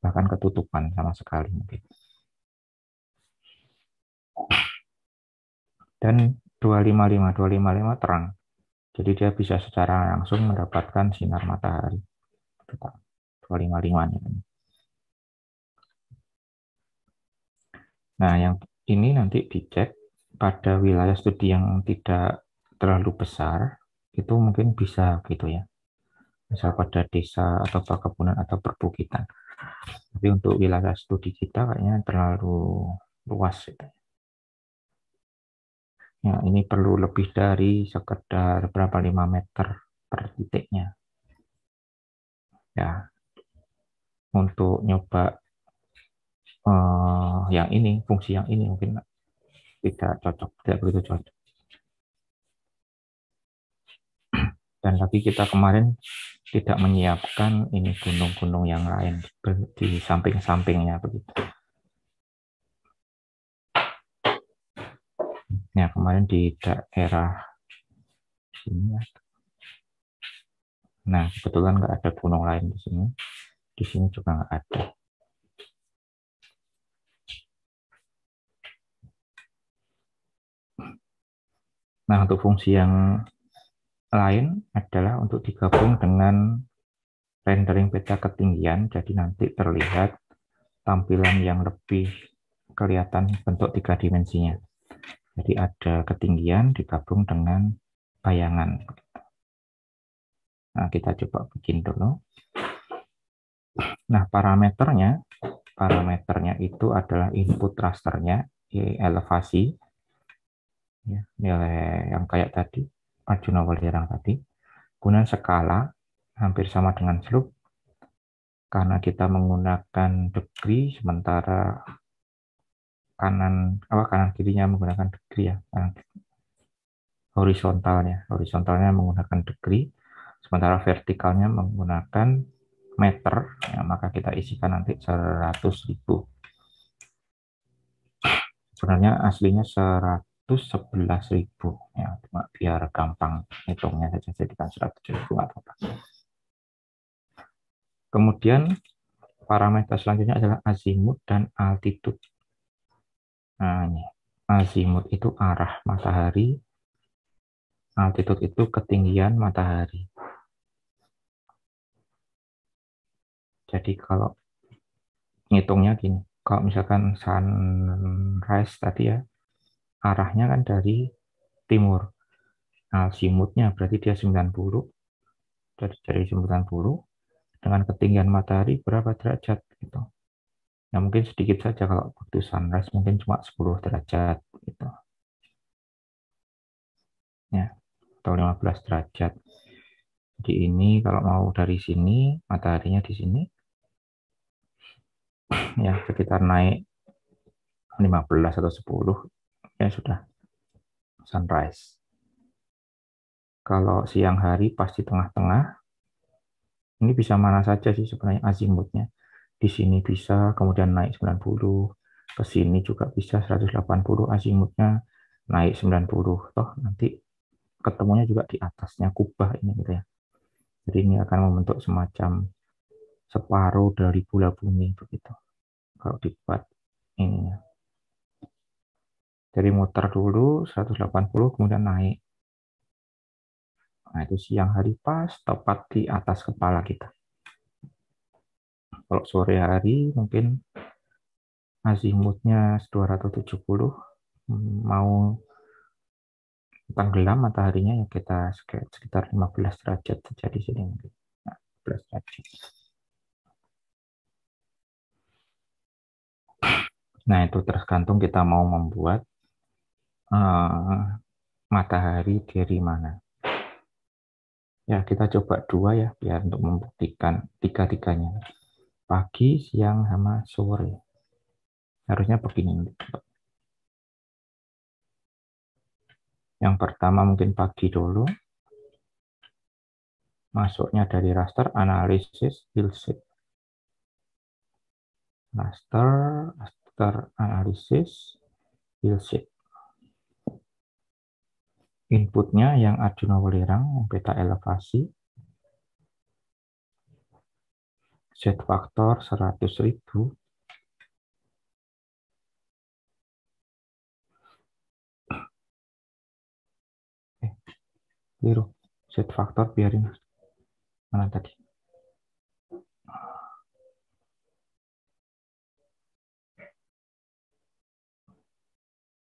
Bahkan ketutupan sama sekali mungkin. Dan 255 terang. Jadi dia bisa secara langsung mendapatkan sinar matahari. 255 ini. Nah, yang ini nanti dicek pada wilayah studi yang tidak terlalu besar, itu mungkin bisa gitu ya. Misal pada desa atau perkebunan atau perbukitan. Tapi untuk wilayah studi kita kayaknya terlalu luas gitu. Ya, ini perlu lebih dari sekedar berapa 5 meter per titiknya. Ya, untuk nyoba yang ini, fungsi yang ini mungkin tidak cocok, tidak begitu cocok. Dan lagi kita kemarin tidak menyiapkan ini gunung-gunung yang lain di samping-sampingnya begitu. Ya, kemarin di daerah sini. Nah, kebetulan nggak ada gunung lain di sini. Di sini juga nggak ada. Nah, untuk fungsi yang lain adalah untuk digabung dengan rendering peta ketinggian. Jadi nanti terlihat tampilan yang lebih kelihatan bentuk 3 dimensinya. Jadi ada ketinggian digabung dengan bayangan. Nah, kita coba bikin dulu. Nah, parameternya itu adalah input rasternya, elevasi, ya, nilai yang kayak tadi, Arjuna Welirang tadi. Kemudian skala, hampir sama dengan slope, karena kita menggunakan degree, sementara kanan kirinya menggunakan degree ya, horizontalnya menggunakan degree, sementara vertikalnya menggunakan meter, ya, maka kita isikan nanti 100.000. Sebenarnya aslinya 111.000 ya, cuma biar gampang hitungnya saja jadikan 100.000 atau apa. Kemudian parameter selanjutnya adalah azimut dan altitude. Nah, ini azimut itu arah matahari, altitude itu ketinggian matahari. Jadi kalau ngitungnya gini, kalau misalkan sunrise tadi ya, arahnya kan dari timur. Azimutnya berarti dia 90, dari 90 dengan ketinggian matahari berapa derajat gitu. Nah, mungkin sedikit saja kalau waktu sunrise mungkin cuma 10 derajat gitu. Ya, atau 15 derajat. Jadi ini kalau mau dari sini, mataharinya di sini ya sekitar naik 15 atau 10 ya sudah sunrise. Kalau siang hari pasti tengah-tengah. Ini bisa mana saja sih sebenarnya azimutnya. Di sini bisa, kemudian naik 90, ke sini juga bisa 180 azimutnya, naik 90. Toh nanti ketemunya juga di atasnya kubah ini gitu ya. Jadi ini akan membentuk semacam separuh dari bola bumi begitu. Kalau dibuat ini. Jadi muter dulu 180 kemudian naik. Nah, itu siang hari pas tepat di atas kepala kita. Kalau sore hari mungkin azimutnya 270, mau tenggelam mataharinya ya kita sekitar 15 derajat saja di sini. 15 derajat. Nah, itu tergantung kita mau membuat matahari dari mana. Ya, kita coba dua ya, biar untuk membuktikan tiga-tiganya. Pagi, siang, sama sore. Harusnya begini. Yang pertama mungkin pagi dulu. Masuknya dari raster, analisis, hillsheet. Raster analisis, hillsheet. Inputnya yang Arjuna Welirang, yang peta elevasi. Z faktor 100.000. Biru. Z faktor biarin. Mana tadi?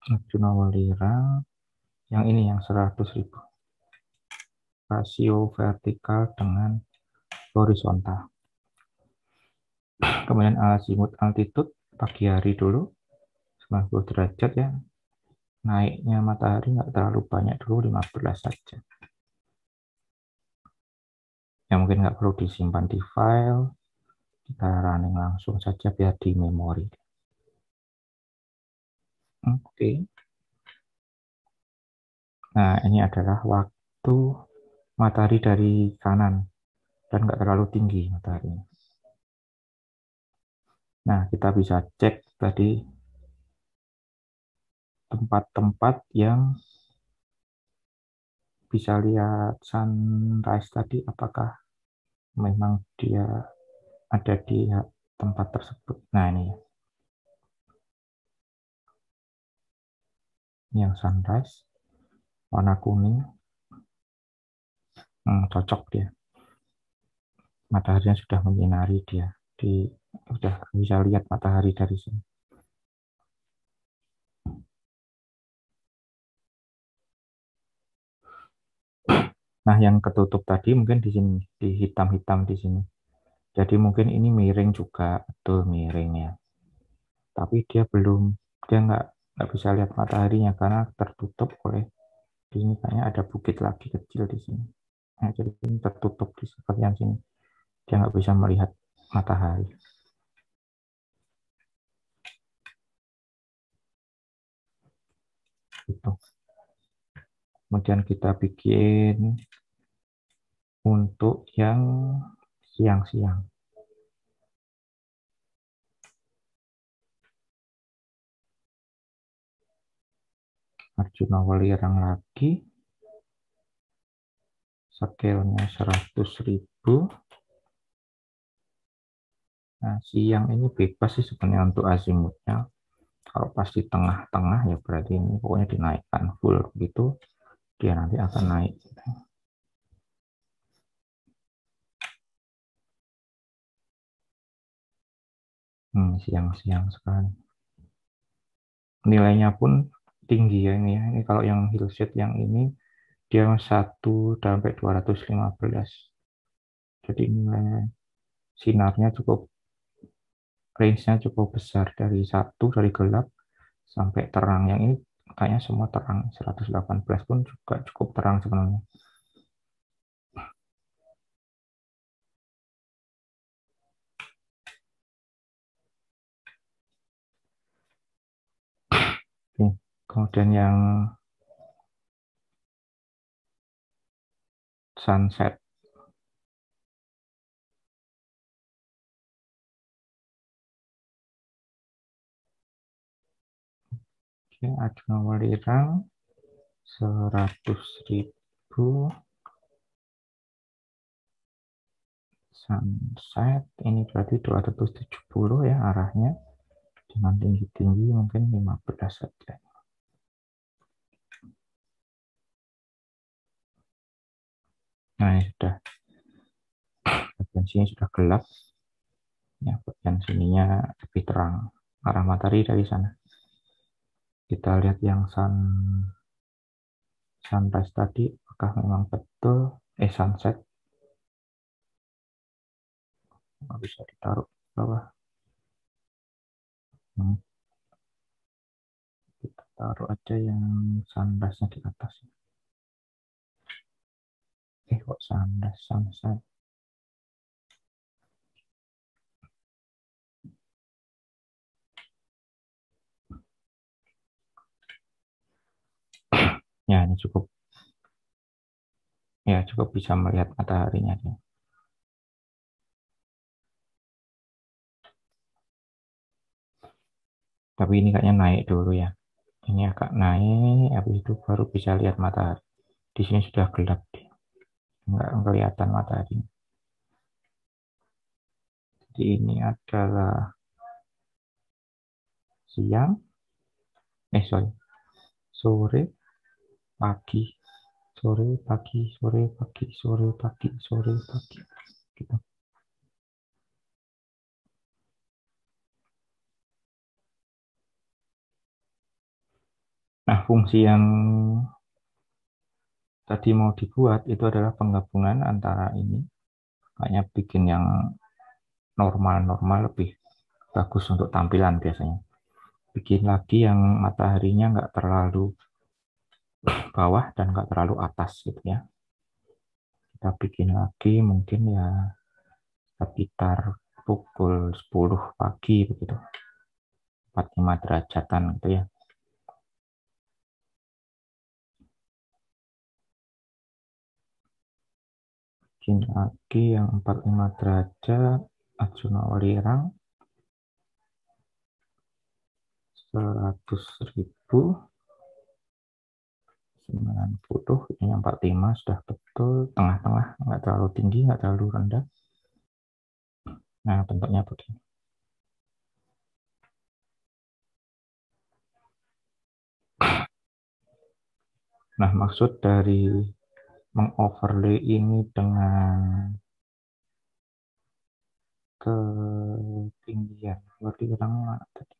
Arjuna Welirang. Yang ini yang 100.000. Rasio vertikal dengan horizontal. Kemudian azimut altitude pagi hari dulu 90 derajat ya. Naiknya matahari nggak terlalu banyak dulu, 15 saja. Yang mungkin nggak perlu disimpan di file, kita running langsung saja biar di memori. Oke. Nah, ini adalah waktu matahari dari kanan dan nggak terlalu tinggi mataharinya. Nah, kita bisa cek tadi tempat-tempat yang bisa lihat sunrise tadi, apakah memang dia ada di tempat tersebut. Nah, ini ya. Ini yang sunrise, warna kuning, cocok dia. Mataharinya sudah menyinari dia. Sudah bisa lihat matahari dari sini. Nah, yang ketutup tadi mungkin di sini, di hitam-hitam di sini. Jadi mungkin ini miring juga, betul miring ya. Tapi dia nggak bisa lihat mataharinya karena tertutup oleh di sini kayaknya ada bukit lagi kecil di sini. Nah, jadi ini tertutup di sebagian sini. Dia nggak bisa melihat matahari. Gitu. Kemudian kita bikin untuk yang siang-siang. Arjuna Welirang lagi. Scale-nya 100.000. Nah, siang ini bebas sih sebenarnya untuk azimutnya. Kalau pasti tengah-tengah ya berarti ini pokoknya dinaikkan full gitu, dia nanti akan naik. Siang-siang sekali. Nilainya pun tinggi ya ini ya. Ini kalau yang hillshade yang ini dia 1 sampai 215. Jadi nilai sinarnya cukup, range-nya cukup besar dari gelap sampai terang. Yang ini kayaknya semua terang. 118 pun juga cukup terang sebenarnya. Oke. Kemudian yang sunset. Oke, Arjuna Welirang 100.000 sunset. Ini berarti 270 ya arahnya. Dengan tinggi-tinggi mungkin 15 saja. Nah, ini sudah. Bagian sini sudah gelap. Ya, bagian sininya lebih terang. Arah matahari dari sana. Kita lihat yang sunrise tadi, apakah memang betul sunset. Nggak bisa ditaruh ke bawah. Kita taruh aja yang sunrise-nya di atas. Kok sunset. Ya, ini cukup bisa melihat mataharinya. Tapi ini kayaknya naik dulu ya. Ini agak naik, habis itu baru bisa lihat matahari. Di sini sudah gelap, nggak kelihatan matahari. Jadi ini adalah siang, sore, pagi, sore, pagi, sore, pagi, sore, pagi, sore, pagi. Gitu. Nah, fungsi yang tadi mau dibuat itu adalah penggabungan antara ini, kayaknya bikin yang normal-normal lebih bagus untuk tampilan biasanya. Bikin lagi yang mataharinya nggak terlalu bawah dan nggak terlalu atas gitu ya. Kita bikin lagi mungkin ya sekitar pukul 10 pagi begitu. 45 derajatan gitu ya. bikin lagi yang 45 derajat, Arjuna Welirang 100.000, 90, ini 45 sudah betul, tengah-tengah, nggak terlalu tinggi, nggak terlalu rendah. Nah, bentuknya begini. Nah, maksud dari mengoverlay ini dengan ketinggian, berarti mana tadi?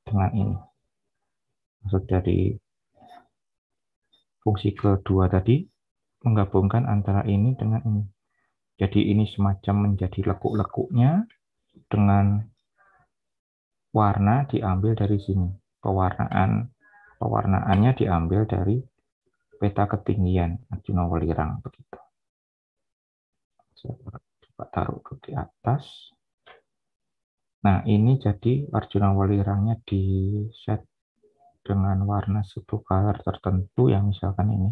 Dengan ini. Maksud dari fungsi kedua tadi, menggabungkan antara ini dengan ini. Jadi ini semacam menjadi lekuk-lekuknya dengan warna diambil dari sini. Pewarnaannya diambil dari peta ketinggian Arjuna Welirang begitu. Saya coba taruh di atas. Nah, ini jadi Arjuna Welirangnya di set dengan warna satu color tertentu yang misalkan ini.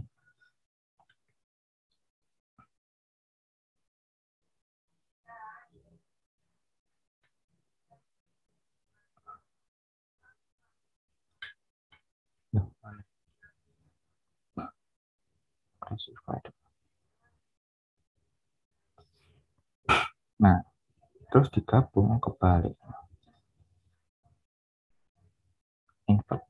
Nah, terus digabung kebalik. Invert.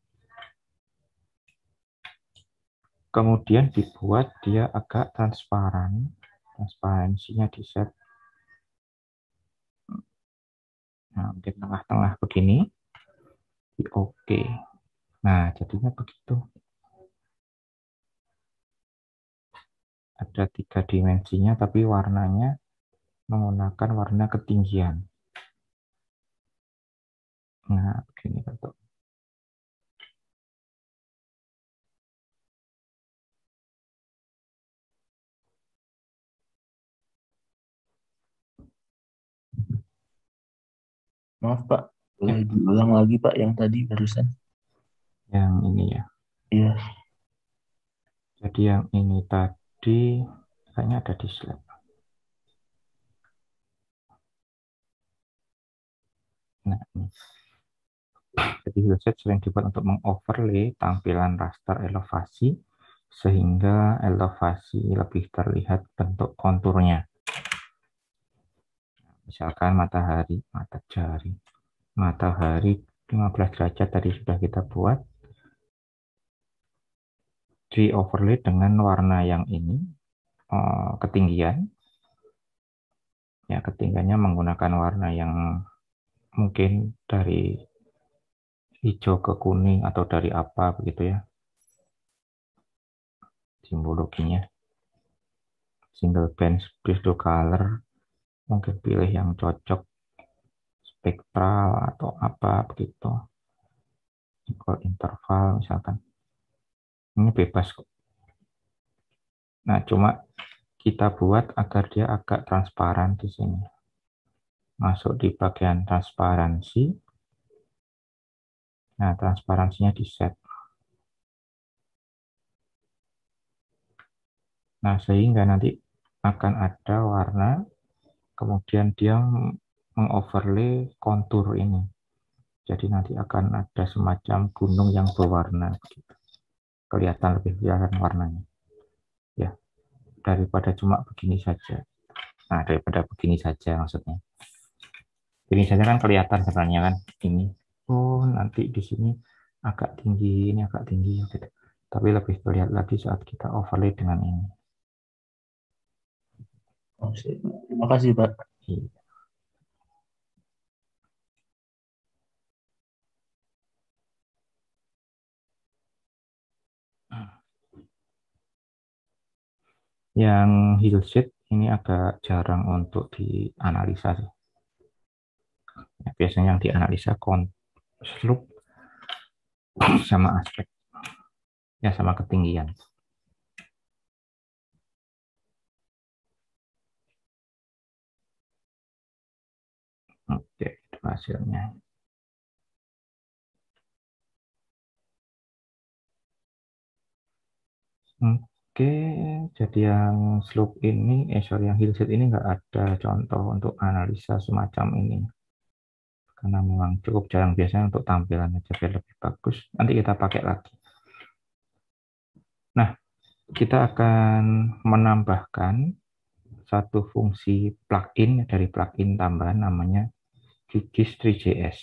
Kemudian dibuat dia agak transparan. Transparansinya di set. Nah, mungkin tengah-tengah begini. Oke. Nah, jadinya begitu. Ada 3 dimensinya, tapi warnanya menggunakan warna ketinggian. Nah, begini bentuk.
Maaf Pak,
Ya.
diulang lagi Pak yang tadi barusan.
Yang ini ya.
Iya.
Jadi yang ini tadi kayaknya ada di slide. Nah, ini. Jadi hillset sering dibuat untuk mengoverlay tampilan raster elevasi sehingga elevasi lebih terlihat bentuk konturnya. Misalkan matahari, matahari 15 derajat tadi sudah kita buat. Di overlay dengan warna yang ini, ketinggian. Ya, ketinggiannya menggunakan warna yang mungkin dari hijau ke kuning atau dari apa begitu ya. Simbologinya. Single band split color, mungkin pilih yang cocok spektral atau apa begitu. Equal interval misalkan. Ini bebas kok. Nah, cuma kita buat agar dia agak transparan di sini. Masuk di bagian transparansi. Nah, transparansinya di set. Nah, sehingga nanti akan ada warna, kemudian dia mengoverlay kontur ini. Jadi nanti akan ada semacam gunung yang berwarna. Kelihatan lebih kelihatan warnanya. Ya, daripada cuma begini saja. Nah, daripada begini saja maksudnya. Begini saja kan kelihatan sebenarnya kan ini. Oh, nanti di sini agak tinggi, ini agak tinggi gitu. Tapi lebih terlihat lagi saat kita overlay dengan ini.
Oh, terima kasih Pak.
Iya. Yang hillset ini agak jarang untuk dianalisa sih. Ya, biasanya yang dianalisa slope sama aspek, ya sama ketinggian. Oke, itu hasilnya. Oke, jadi yang slope ini, yang hillside ini nggak ada contoh untuk analisa semacam ini. Karena memang cukup jarang, biasanya untuk tampilannya aja biar lebih bagus. Nanti kita pakai lagi. Nah, kita akan menambahkan satu fungsi plugin dari plugin tambahan namanya QGIS 3JS.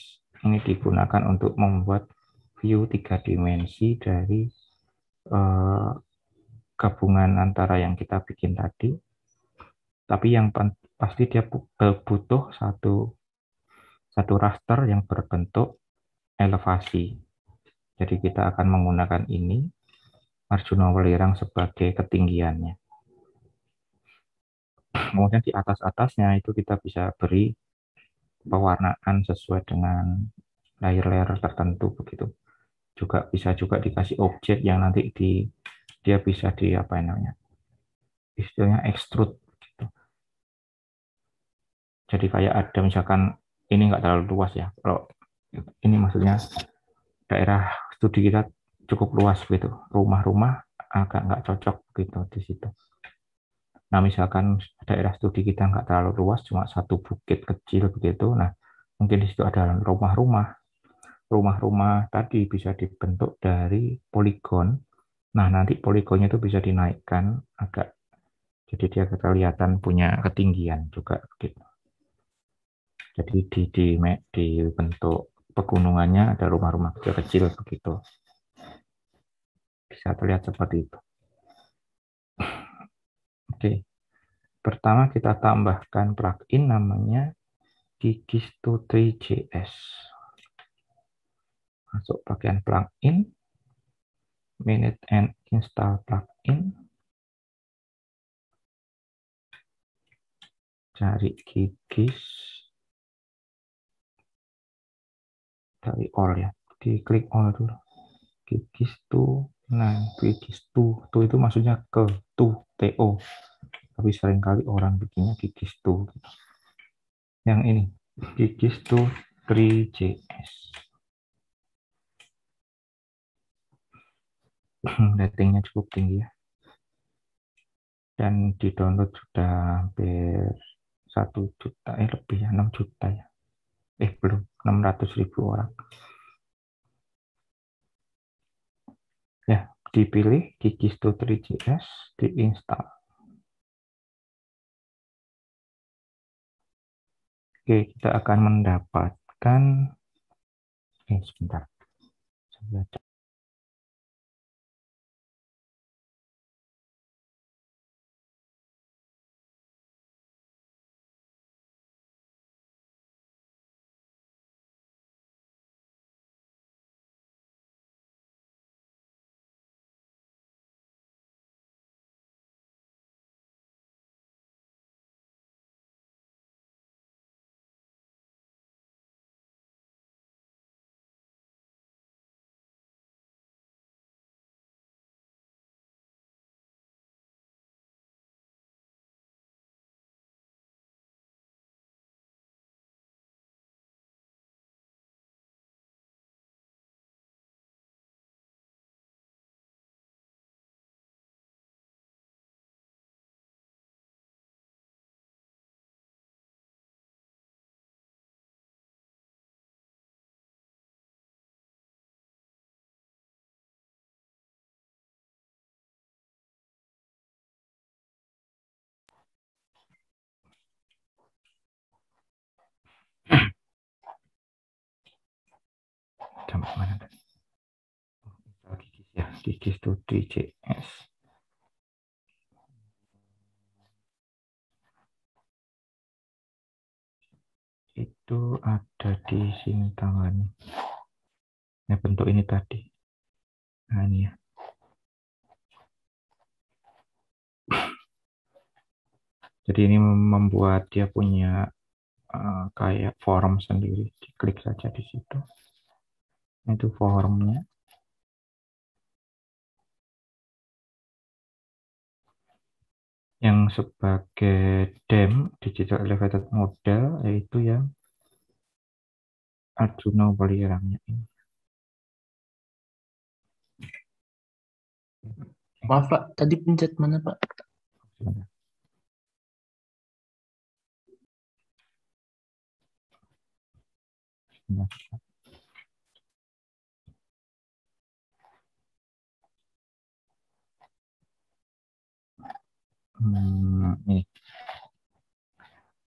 Ini digunakan untuk membuat view 3 dimensi dari gabungan antara yang kita bikin tadi. Tapi yang pasti dia butuh satu raster yang berbentuk elevasi. Jadi kita akan menggunakan ini, Arjuna Welirang sebagai ketinggiannya. Kemudian di atas-atasnya itu kita bisa beri pewarnaan sesuai dengan layer-layer tertentu begitu. Juga dikasih objek yang nanti dia bisa di apa namanya, istilahnya extrude gitu. Jadi kayak ada misalkan ini nggak terlalu luas ya. Kalau ini maksudnya daerah studi kita cukup luas gitu. Rumah-rumah agak nggak cocok gitu di situ. Nah, misalkan daerah studi kita nggak terlalu luas, cuma satu bukit kecil begitu. Nah, mungkin di situ ada rumah-rumah. Rumah-rumah tadi bisa dibentuk dari poligon. Nah, nanti poligonnya itu bisa dinaikkan agak, jadi dia kelihatan punya ketinggian juga begitu. Jadi di bentuk pegunungannya ada rumah-rumah kecil-kecil begitu. Bisa terlihat seperti itu. Oke. Pertama kita tambahkan plugin namanya QGIS23JS. Masuk bagian plugin, manage and install plugin. Cari QGIS. Dari all ya. Diklik all dulu. QGIS 2. Nah, QGIS 2. Tuh itu maksudnya ke TO. Tapi seringkali orang bikinnya QGIS 2 gitu. Yang ini, QGIS 3JS. Ratingnya cukup tinggi ya. Dan di download sudah hampir 1 juta, lebih ya, 6 juta ya. Belum, 600.000 orang. Ya, dipilih QGIS 3JS, diinstal. Oke, kita akan mendapatkan, sebentar. Sampai mana tadi? QGIS ya, QGIS 3JS. Itu ada di sini tangannya. Nah, bentuk ini tadi. Nah, ini ya. Jadi ini membuat dia punya kayak form sendiri. Diklik saja di situ. Itu formnya. Yang sebagai DEM, Digital Elevated Model, yaitu yang Arjuna Welirangnya ini.
Maaf Pak, tadi pencet mana Pak?
Sebentar. Sebentar. Ini.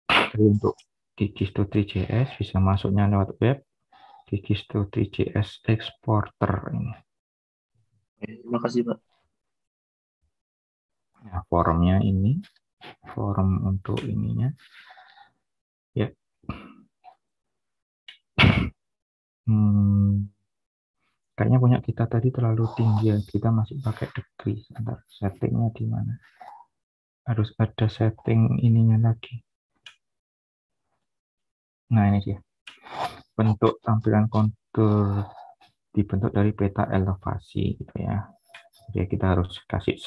Jadi untuk Gigis.3js bisa masuknya lewat web, Gigis.3js Exporter ini.
Terima kasih Pak.
Nah, forumnya ini, forum untuk ininya, ya. Kayaknya punya kita tadi terlalu tinggi ya. Kita masih pakai degree. Sebentar, settingnya di mana? Harus ada setting ininya lagi. Nah, ini dia. Bentuk tampilan kontur dibentuk dari peta elevasi gitu ya. Jadi kita harus kasih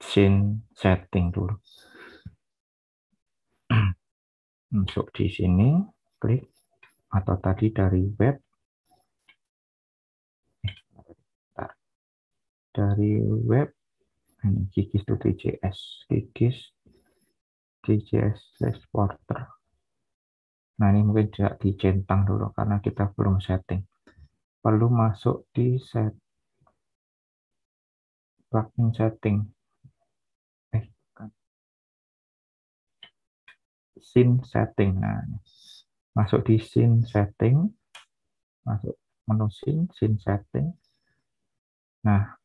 scene setting dulu. Masuk di sini, klik, atau tadi dari web. Dari web, ini Gigis.js, Gigis.js Exporter. Nah, ini mungkin tidak dicentang dulu karena kita belum setting. Perlu masuk di plugin setting. Scene setting. Nah, masuk di scene setting, masuk menu scene setting. Nah,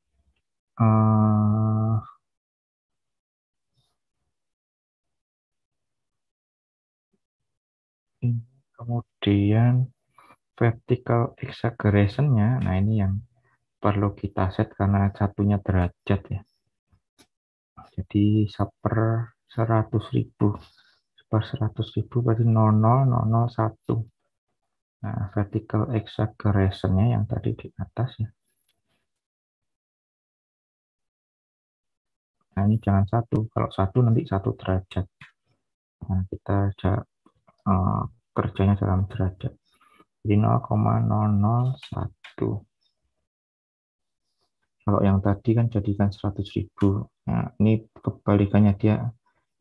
ini kemudian vertical exaggeration-nya. Nah, ini yang perlu kita set karena satunya derajat ya. Jadi per 100.000 per 100.000 berarti 0,0001. Nah, vertical exaggeration-nya yang tadi di atas ya. Nah, ini jangan satu. Kalau satu nanti 1 derajat. Nah, kita kerjanya dalam derajat. Jadi 0,001. Kalau yang tadi kan jadikan 100.000. Nah, ini kebalikannya dia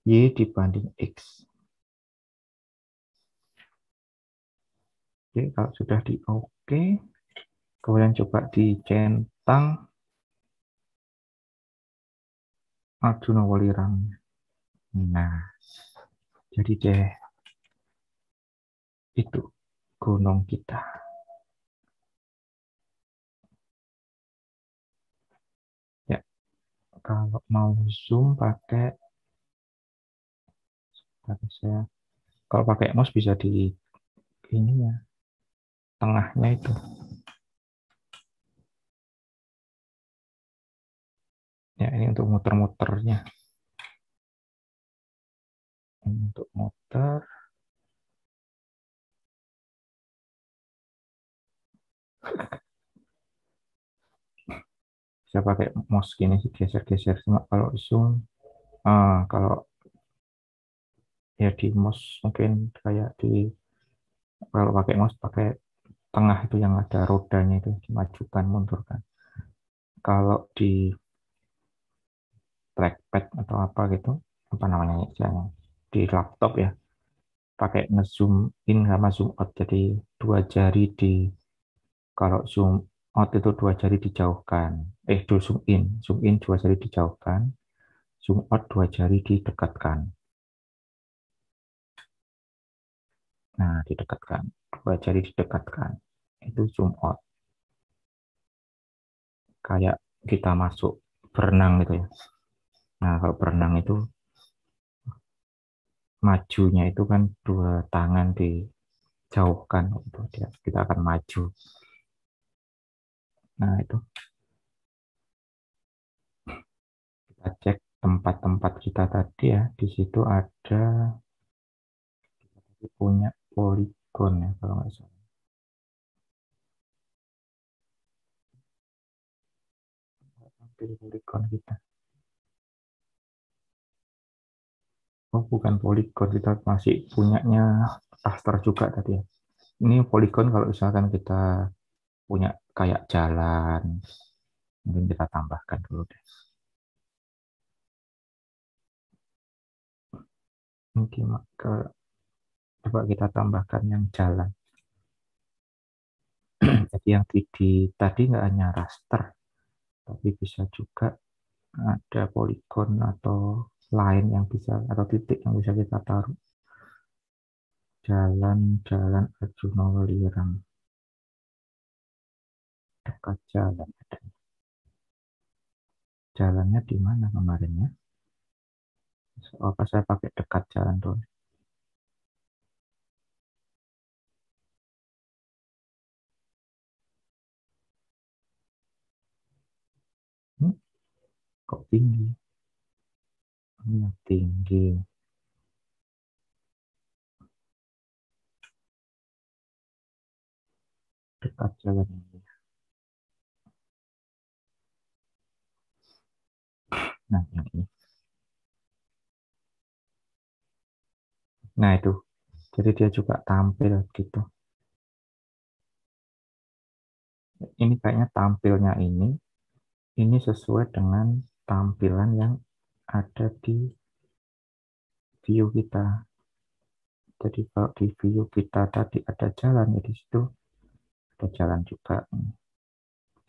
Y dibanding X. Oke, kalau sudah di OK, kemudian coba dicentang Arjuna Welirangnya. Nah, jadi deh itu gunung kita. Ya, kalau mau zoom pakai saya, kalau pakai mouse bisa di ini ya, tengahnya itu. Ya, ini untuk muter-muternya. Ini untuk muter. Bisa pakai mouse gini sih, geser-geser. Cuma kalau zoom, kalau ya di mouse mungkin kayak di, kalau pakai mouse pakai tengah itu yang ada rodanya itu, dimajukan, mundurkan. Kalau di trackpad atau apa gitu, apa namanya istilahnya, di laptop ya, pakai ngezoom in sama zoom out. Jadi 2 jari di, kalau zoom out itu 2 jari dijauhkan. Do zoom in 2 jari dijauhkan, zoom out 2 jari didekatkan. Nah, didekatkan, 2 jari didekatkan. Itu zoom out. Kayak kita masuk berenang gitu ya. Nah, kalau berenang itu majunya itu kan 2 tangan dijauhkan, gitu. Kita akan maju. Nah, itu kita cek tempat-tempat kita tadi ya. Di situ ada, punya poligon ya kalau nggak salah. Ambil poligon kita. Oh, bukan poligon, kita masih punyanya raster juga tadi ya. Ini poligon kalau misalkan kita punya kayak jalan, mungkin kita tambahkan dulu deh. Coba kita tambahkan yang jalan. Jadi yang 3D tadi nggak hanya raster, tapi bisa juga ada poligon atau line yang bisa, atau titik yang bisa kita taruh. Jalan-jalan Arjuna Welirang. Dekat jalan. Jalannya di mana kemarin ya? Apa saya pakai dekat jalan tuh? Kok tinggi? Ini yang tinggi. Dekat jalan ini. Nah, ini. Nah, itu. Jadi dia juga tampil gitu. Ini kayaknya tampilnya ini sesuai dengan tampilan yang ada di view kita. Jadi kalau di view kita tadi ada jalan, ya di situ ada jalan juga.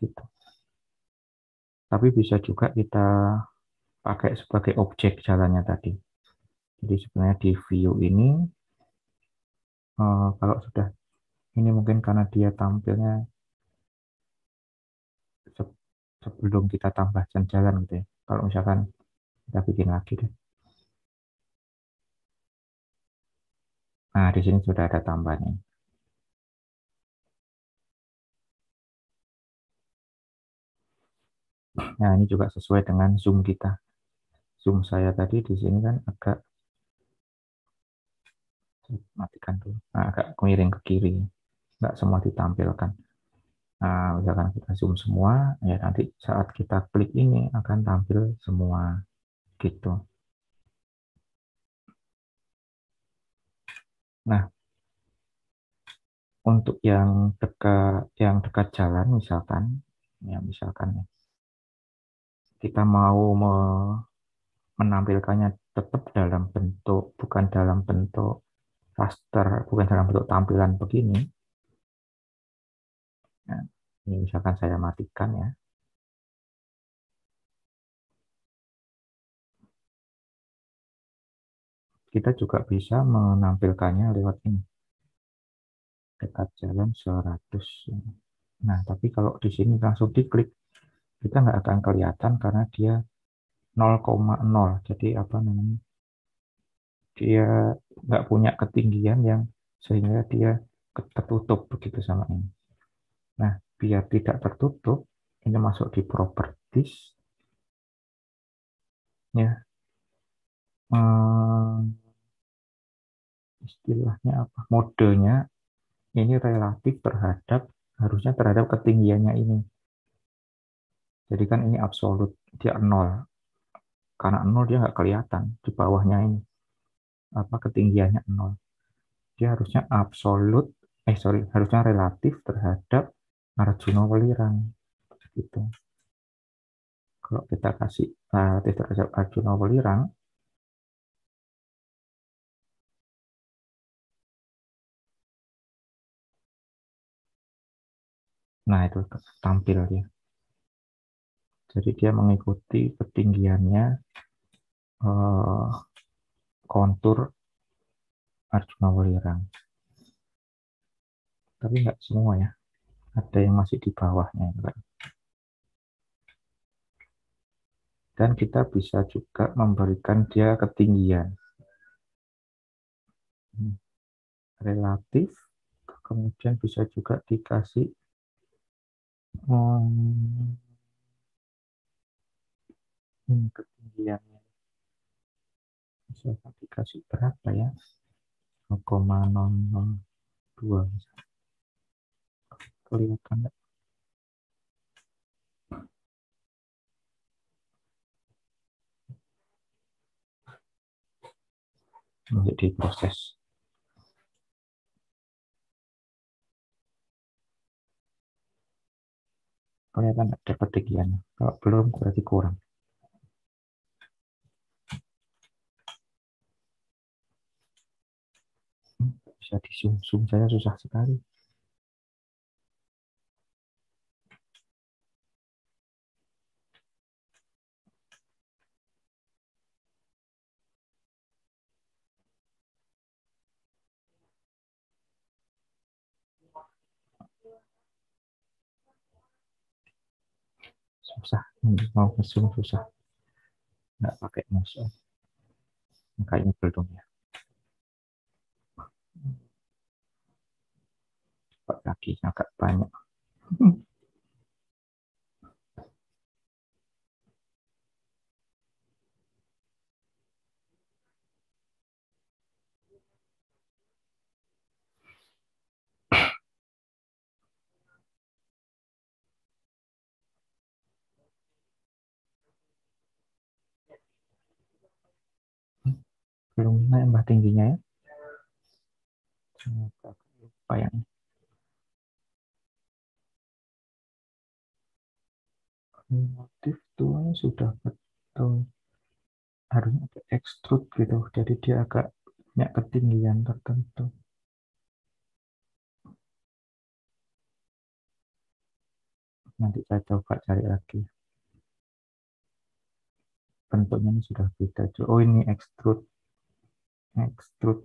Gitu. Tapi bisa juga kita pakai sebagai objek jalannya tadi. Jadi sebenarnya di view ini, kalau sudah ini mungkin karena dia tampilnya sebelum kita tambahkan jalan gitu ya. Kalau misalkan kita bikin lagi deh. Nah, di sini sudah ada tambahnya. Nah, ini juga sesuai dengan zoom kita. Zoom saya tadi di sini kan agak, matikan dulu, agak miring ke kiri. Nggak semua ditampilkan. Nah, misalkan kita zoom semua, ya nanti saat kita klik ini akan tampil semua gitu. Nah, untuk yang dekat jalan misalkan, ya misalkan ya, kita mau menampilkannya tetap dalam bentuk, bukan dalam bentuk raster, bukan dalam bentuk tampilan begini. Nah, ini misalkan saya matikan ya. Kita juga bisa menampilkannya lewat ini. Dekat jalan 100. Nah, tapi kalau di sini langsung diklik, kita nggak akan kelihatan karena dia 0,0. Jadi apa namanya? Dia nggak punya ketinggian yang sehingga dia tertutup begitu sama ini. Nah, biar tidak tertutup, ini masuk di properties. Ya, istilahnya apa? Modenya ini relatif harusnya terhadap ketinggiannya ini. Jadi kan ini absolut, dia 0. Karena 0 dia nggak kelihatan di bawahnya ini. Apa ketinggiannya 0. Dia harusnya absolut, harusnya relatif terhadap Arjuna Welirang. Gitu. Kalau kita kasih relatif terhadap Arjuna Welirang, nah itu tampil dia. Jadi dia mengikuti ketinggiannya kontur Arjuna Welirang. Tapi nggak semua ya. Ada yang masih di bawahnya. Dan kita bisa juga memberikan dia ketinggian. Relatif, kemudian bisa juga dikasih ketinggiannya. Misalkan dikasih berapa ya? 0,002 misalnya. Kelihatan nggak? Menjadi proses. Kelihatan ada ketinggiannya. Kalau belum berarti kurang. Bisa di zoom saya susah sekali. Susah, mau zoom susah. Nggak pakai mouse. Kayaknya belum ya. Pak kakinya agak banyak. Belum nambah tingginya ya. Lupa yang motif tuanya sudah betul. Harusnya ada extrude gitu. Jadi dia agak punya ketinggian tertentu. Nanti saya coba cari lagi. Bentuknya ini sudah beda. Oh ini extrude. Extrude.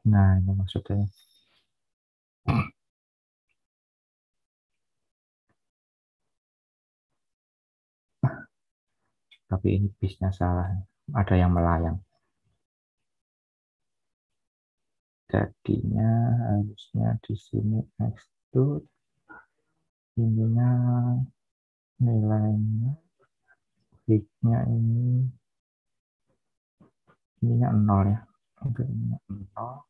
Nah ini maksudnya. Tapi ini bisnya salah. Ada yang melayang. Jadinya harusnya di sini extrude. Ininya nilainya. Hignya ininya 0 ya. Oke, ininya 0.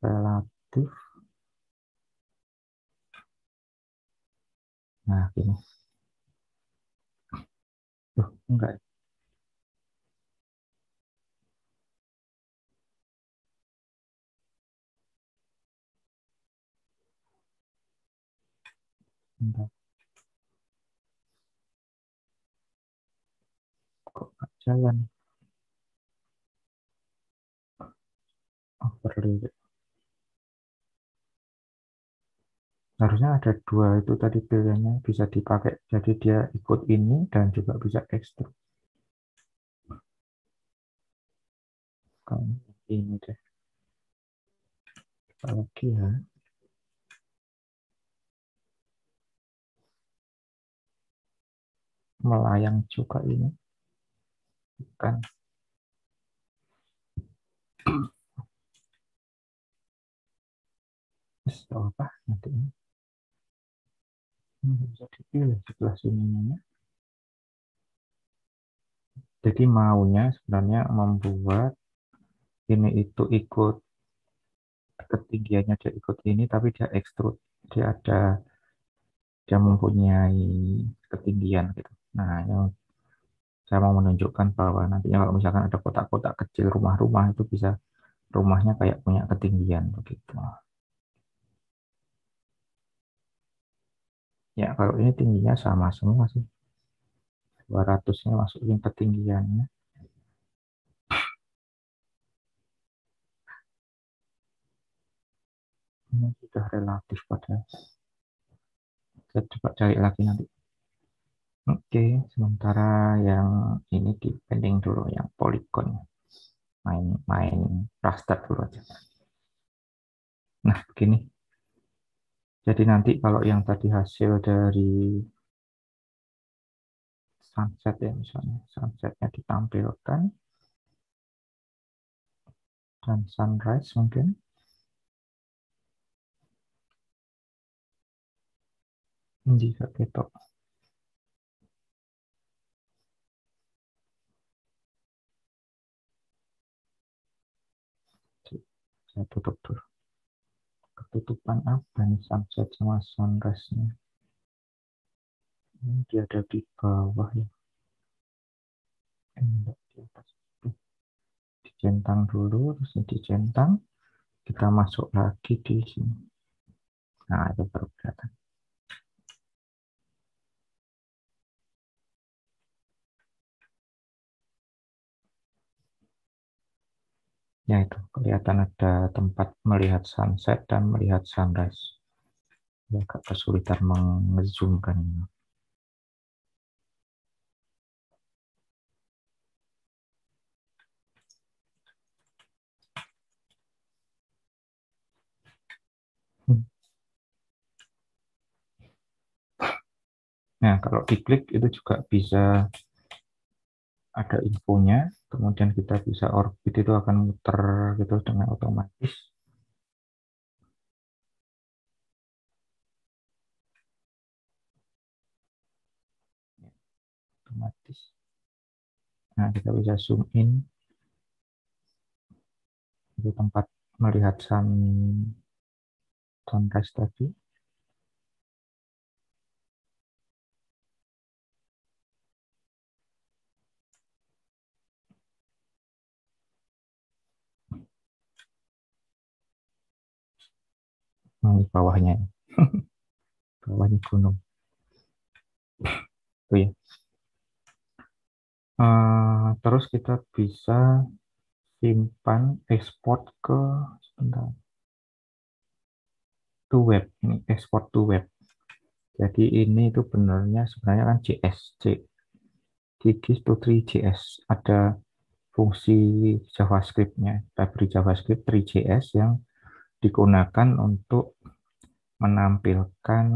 Relatif. Nah gini. Tuh, enggak. Enggak. Kok nggak jalan? Overlay. Harusnya ada dua itu tadi pilihannya bisa dipakai. Jadi dia ikut ini dan juga bisa ekstrak. Kalau ini deh. Lagi ya. Melayang juga ini. Bukan. Apa nanti ini? Ini bisa dipilih sebelah sininya. Jadi maunya sebenarnya membuat ini itu ikut ketinggiannya dia ikut ini tapi dia extrude. Dia mempunyai ketinggian gitu. Nah, yang saya mau menunjukkan bahwa nantinya kalau misalkan ada kotak-kotak kecil rumah-rumah itu bisa rumahnya kayak punya ketinggian begitu. Ya, kalau ini tingginya sama semua sih. 200-nya masukin ketinggiannya. Ini sudah relatif pada. Saya coba cari lagi nanti. Oke, sementara yang ini di pending dulu, yang polygon. Main raster dulu aja. Nah, begini. Jadi nanti kalau yang tadi hasil dari sunset ya misalnya, sunsetnya ditampilkan dan sunrise mungkin. Indikator. Saya tutup dulu. Ketutupan apa nih sunset sama sunrise-nya? Ini dia ada di bawah ya. Ini di atas. Dicentang dulu, terus dicentang. Kita masuk lagi di sini. Nah, itu baru kelihatan. Ya itu, kelihatan ada tempat melihat sunset dan melihat sunrise. Ya, agak kesulitan mengezoomkan ini. Nah, kalau diklik itu juga bisa ada infonya, kemudian kita bisa orbit itu akan muter gitu dengan otomatis. Otomatis. Nah, kita bisa zoom in. Itu tempat melihat sunrise tadi. Nah, ini bawahnya. Bawahnya gunung. Itu ya. Terus kita bisa simpan ekspor ke sebentar, to web. Ini ekspor to web. Jadi ini itu sebenarnya kan JS, GGS to 3JS. Ada fungsi JavaScript-nya, library JavaScript 3JS yang digunakan untuk menampilkan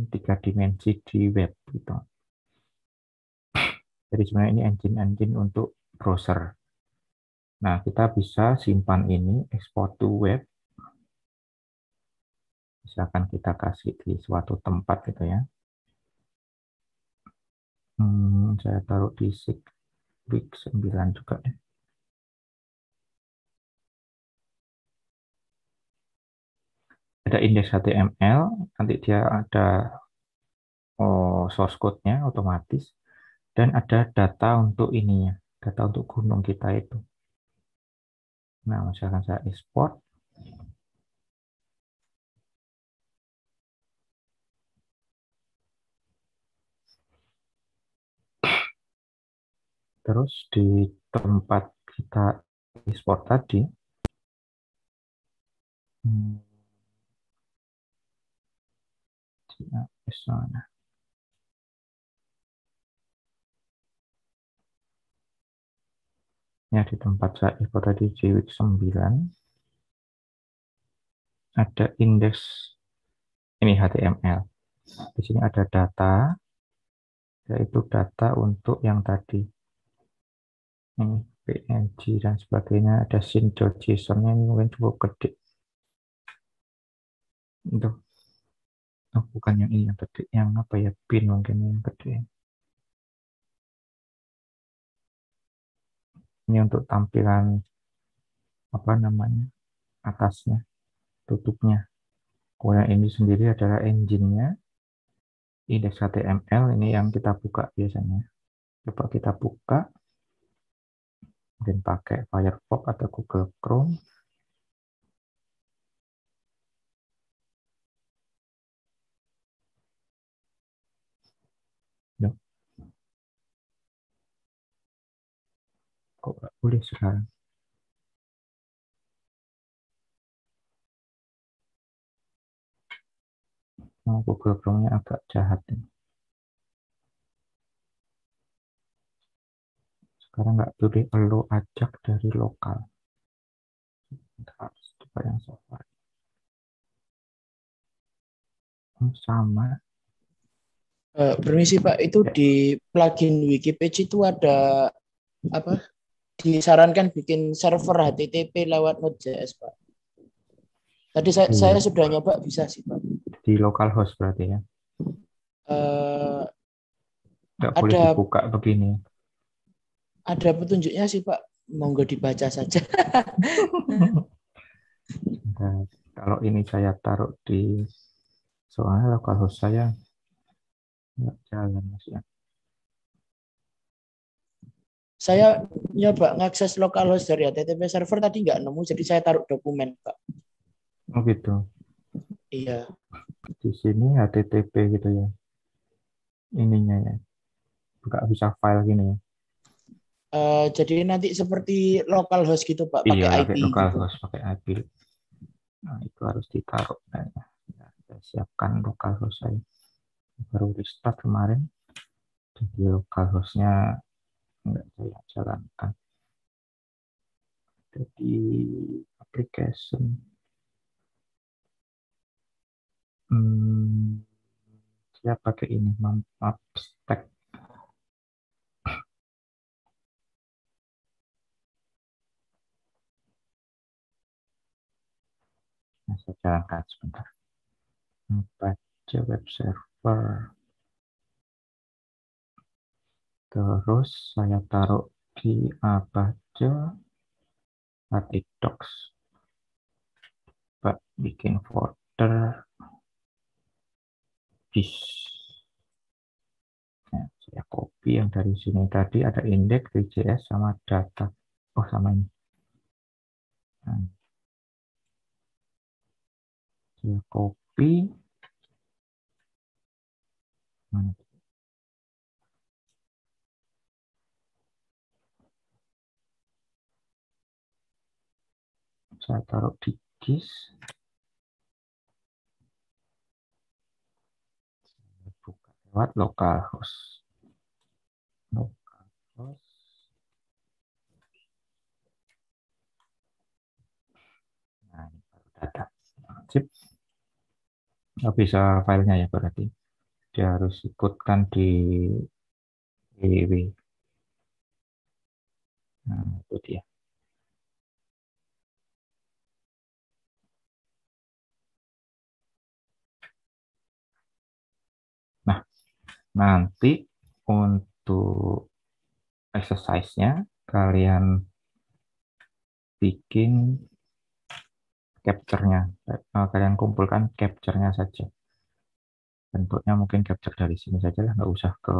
3 dimensi di web gitu. Jadi sebenarnya ini engine untuk browser. Nah, kita bisa simpan ini, export to web. Misalkan kita kasih di suatu tempat gitu ya. Saya taruh di week 9 juga deh. Ada index HTML, nanti dia ada source code-nya otomatis, dan ada data untuk ininya, data untuk gunung kita itu. Nah, misalkan saya export, terus di tempat kita export tadi, ya di tempat saya export tadi di week 9, ada indeks ini HTML. Di sini ada data, yaitu data untuk yang tadi. Ini PNG dan sebagainya, ada scene.json-nya ini mungkin cukup gede. Itu bukan yang ini yang gede, yang apa ya, bin mungkin yang gede. Ini untuk tampilan apa namanya atasnya, tutupnya. Kemudian ini sendiri adalah engine-nya, indeks HTML ini yang kita buka biasanya. Coba kita buka, mungkin pakai Firefox atau Google Chrome. Loh, kok nggak boleh sekarang? Google Chrome-nya agak jahat ini. Sekarang nggak boleh allow ajak dari lokal. Harus coba yang Safari. Sama.
Permisi Pak, itu
Ya.
di plugin Wikipage itu ada apa? Disarankan bikin server HTTP lewat Node.js Pak. Tadi saya
Iya.
sudah nyoba, bisa sih Pak.
Di localhost berarti ya.
Eh,
Nggak boleh
ada
dibuka begini.
ada petunjuknya sih Pak. Monggo dibaca saja.
Nah, kalau ini saya taruh di, soalnya localhost saya nggak jalan Mas ya.
Saya nyoba ngakses localhost dari HTTP server tadi nggak nemu, jadi saya taruh dokumen Pak.
Oh gitu.
Iya.
Di sini HTTP gitu ya. Ininya ya. Nggak bisa file gini ya.
Jadi nanti seperti localhost gitu Pak,
Iya,
pakai IP
pakai
gitu.
localhost, pakai IP. Nah, itu harus ditaruh kayaknya. Ya, saya siapkan localhost saya. Baru restart kemarin. Jadi localhost-nya nggak saya jalankan. Jadi application. Hmm, saya pakai ini, Mapstack. Nah, saya jalankan sebentar. Baca web server. Terus saya taruh di Apache Static Docs. Pak, bikin folder bis. Nah, saya copy yang dari sini tadi ada index, VJS, sama data. Oh, sama ini. Nah, saya copy. Mana? Saya taruh di disk. Buka lewat localhost. Localhost. Nah, ini baru data. Sip. Nggak bisa filenya ya berarti. Dia harus ikutkan di www. Nah, itu dia. Nah, nanti untuk exercise-nya kalian bikin capture-nya. Kalian kumpulkan capture-nya saja. Bentuknya mungkin capture dari sini saja lah, nggak usah ke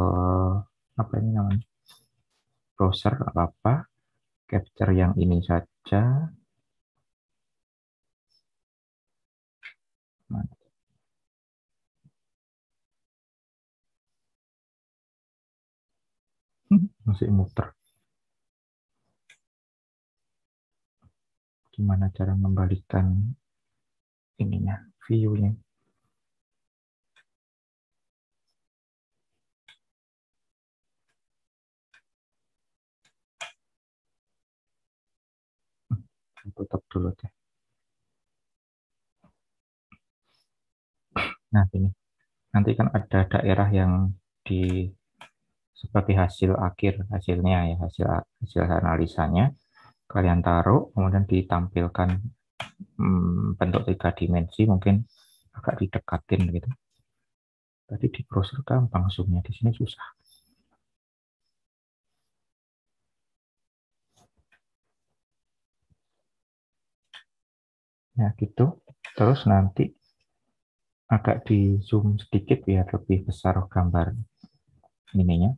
apa ini namanya browser apa-apa. Capture yang ini saja. Nah, masih muter. Gimana cara membalikan ininya, view-nya? Tutup dulu deh. Nah, ini nanti kan ada daerah yang di seperti hasil akhir hasilnya ya, hasil analisanya kalian taruh, kemudian ditampilkan bentuk 3 dimensi, mungkin agak didekatin gitu. Tadi di browser gampang, zoomnya di sini susah. Ya gitu. Terus nanti agak di zoom sedikit biar lebih besar gambar ininya.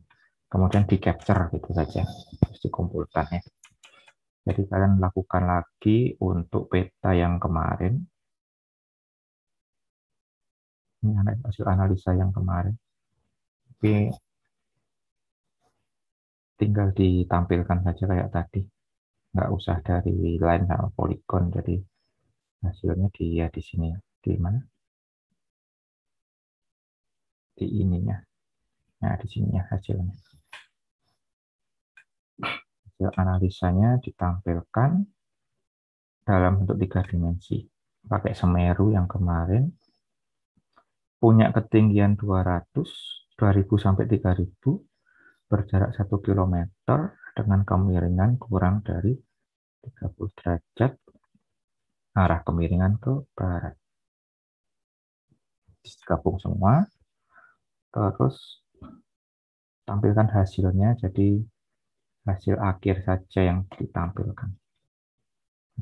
Kemudian di capture gitu saja. Terus dikumpulkan ya. Jadi kalian lakukan lagi untuk peta yang kemarin. Ini hasil analisa yang kemarin. Tapi tinggal ditampilkan saja kayak tadi. Nggak usah dari line sama polygon. Jadi hasilnya dia di sini ya. Di mana? Di ininya. Nah, di sini ya hasilnya. Hasil analisanya ditampilkan dalam bentuk 3 dimensi. Pakai Semeru yang kemarin. Punya ketinggian 2000 sampai 3000, berjarak 1 km, dengan kemiringan kurang dari 30 derajat, arah kemiringan ke barat. Digabung semua, terus tampilkan hasilnya, jadi hasil akhir saja yang ditampilkan.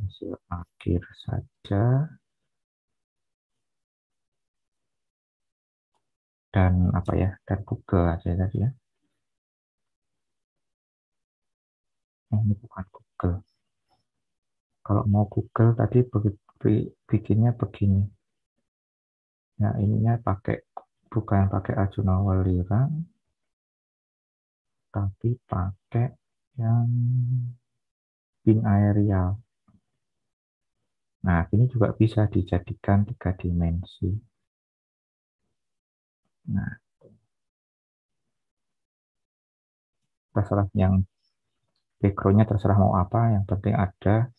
Hasil akhir saja, dan apa ya, dan Google aja tadi ya. Ini bukan Google. Kalau mau Google tadi bikinnya begini. Nah, ininya bukan pakai Arjuna Welirang, tapi pakai yang bin aerial. Nah, ini juga bisa dijadikan 3 dimensi. Nah, terserah yang background-nya terserah mau apa, yang penting ada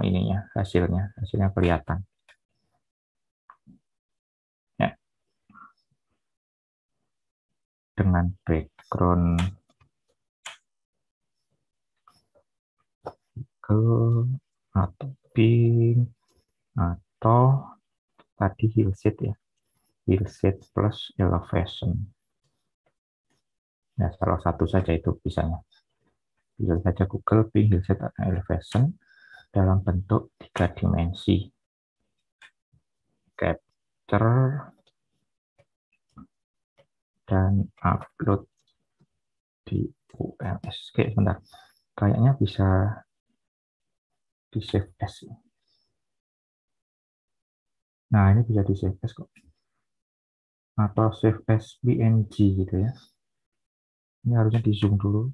ininya, hasilnya kelihatan. Ya, dengan background ke atau pink atau tadi hillset ya, hillset plus elevation. Nah, salah satu saja itu bisanya. Bisa saja Google pink hillset atau elevation dalam bentuk 3 dimensi. Capture dan upload di ULS. Oke, sebentar. Kayaknya bisa di save as. Nah, ini bisa di save as kok. Atau save as PNG gitu ya. Ini harusnya di zoom dulu.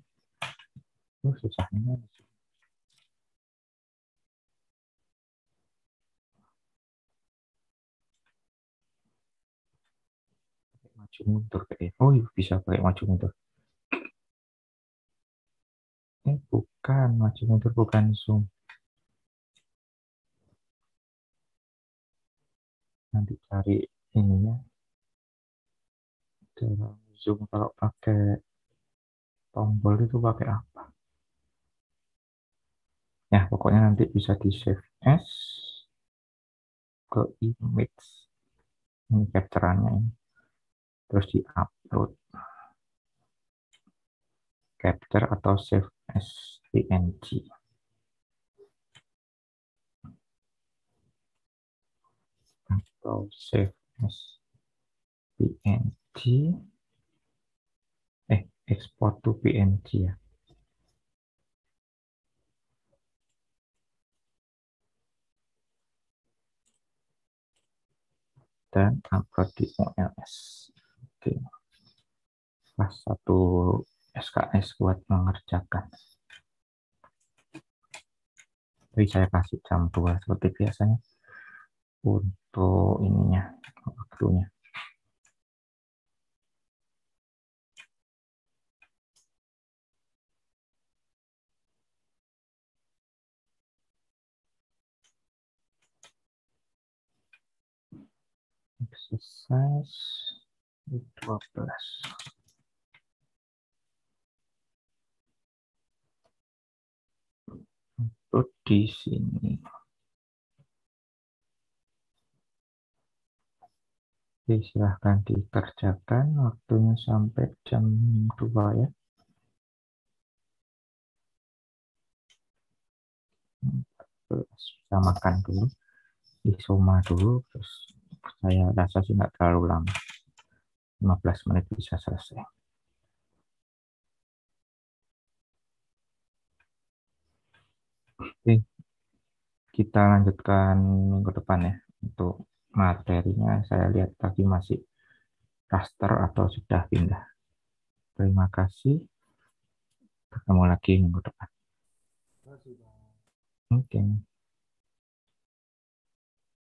Susahnya. Maju mundur kayak. Oh, iya, bisa pakai maju mundur. Bukan maju mundur, bukan zoom. Nanti cari ininya. Dalam zoom kalau pakai tombol itu pakai apa? Ya, pokoknya nanti bisa di save as ke image. Ini capture-annya ini. Terus di upload. Capture atau save as PNG. Atau save as PNG. Export to PNG ya. Dan upload di OLS. Oke. Pas satu SKS buat mengerjakan. Jadi saya kasih jam 2 seperti biasanya untuk ininya, waktunya. Exercise 12. Untuk di sini. Oke, silahkan dikerjakan. Waktunya sampai jam 2 ya. Bisa makan dulu. Isoma dulu. Terus saya rasa sih nggak terlalu lama. 15 menit bisa selesai. Oke, kita lanjutkan minggu depan ya. Untuk materinya saya lihat tadi masih raster atau sudah pindah. Terima kasih. Ketemu lagi minggu depan. Oke.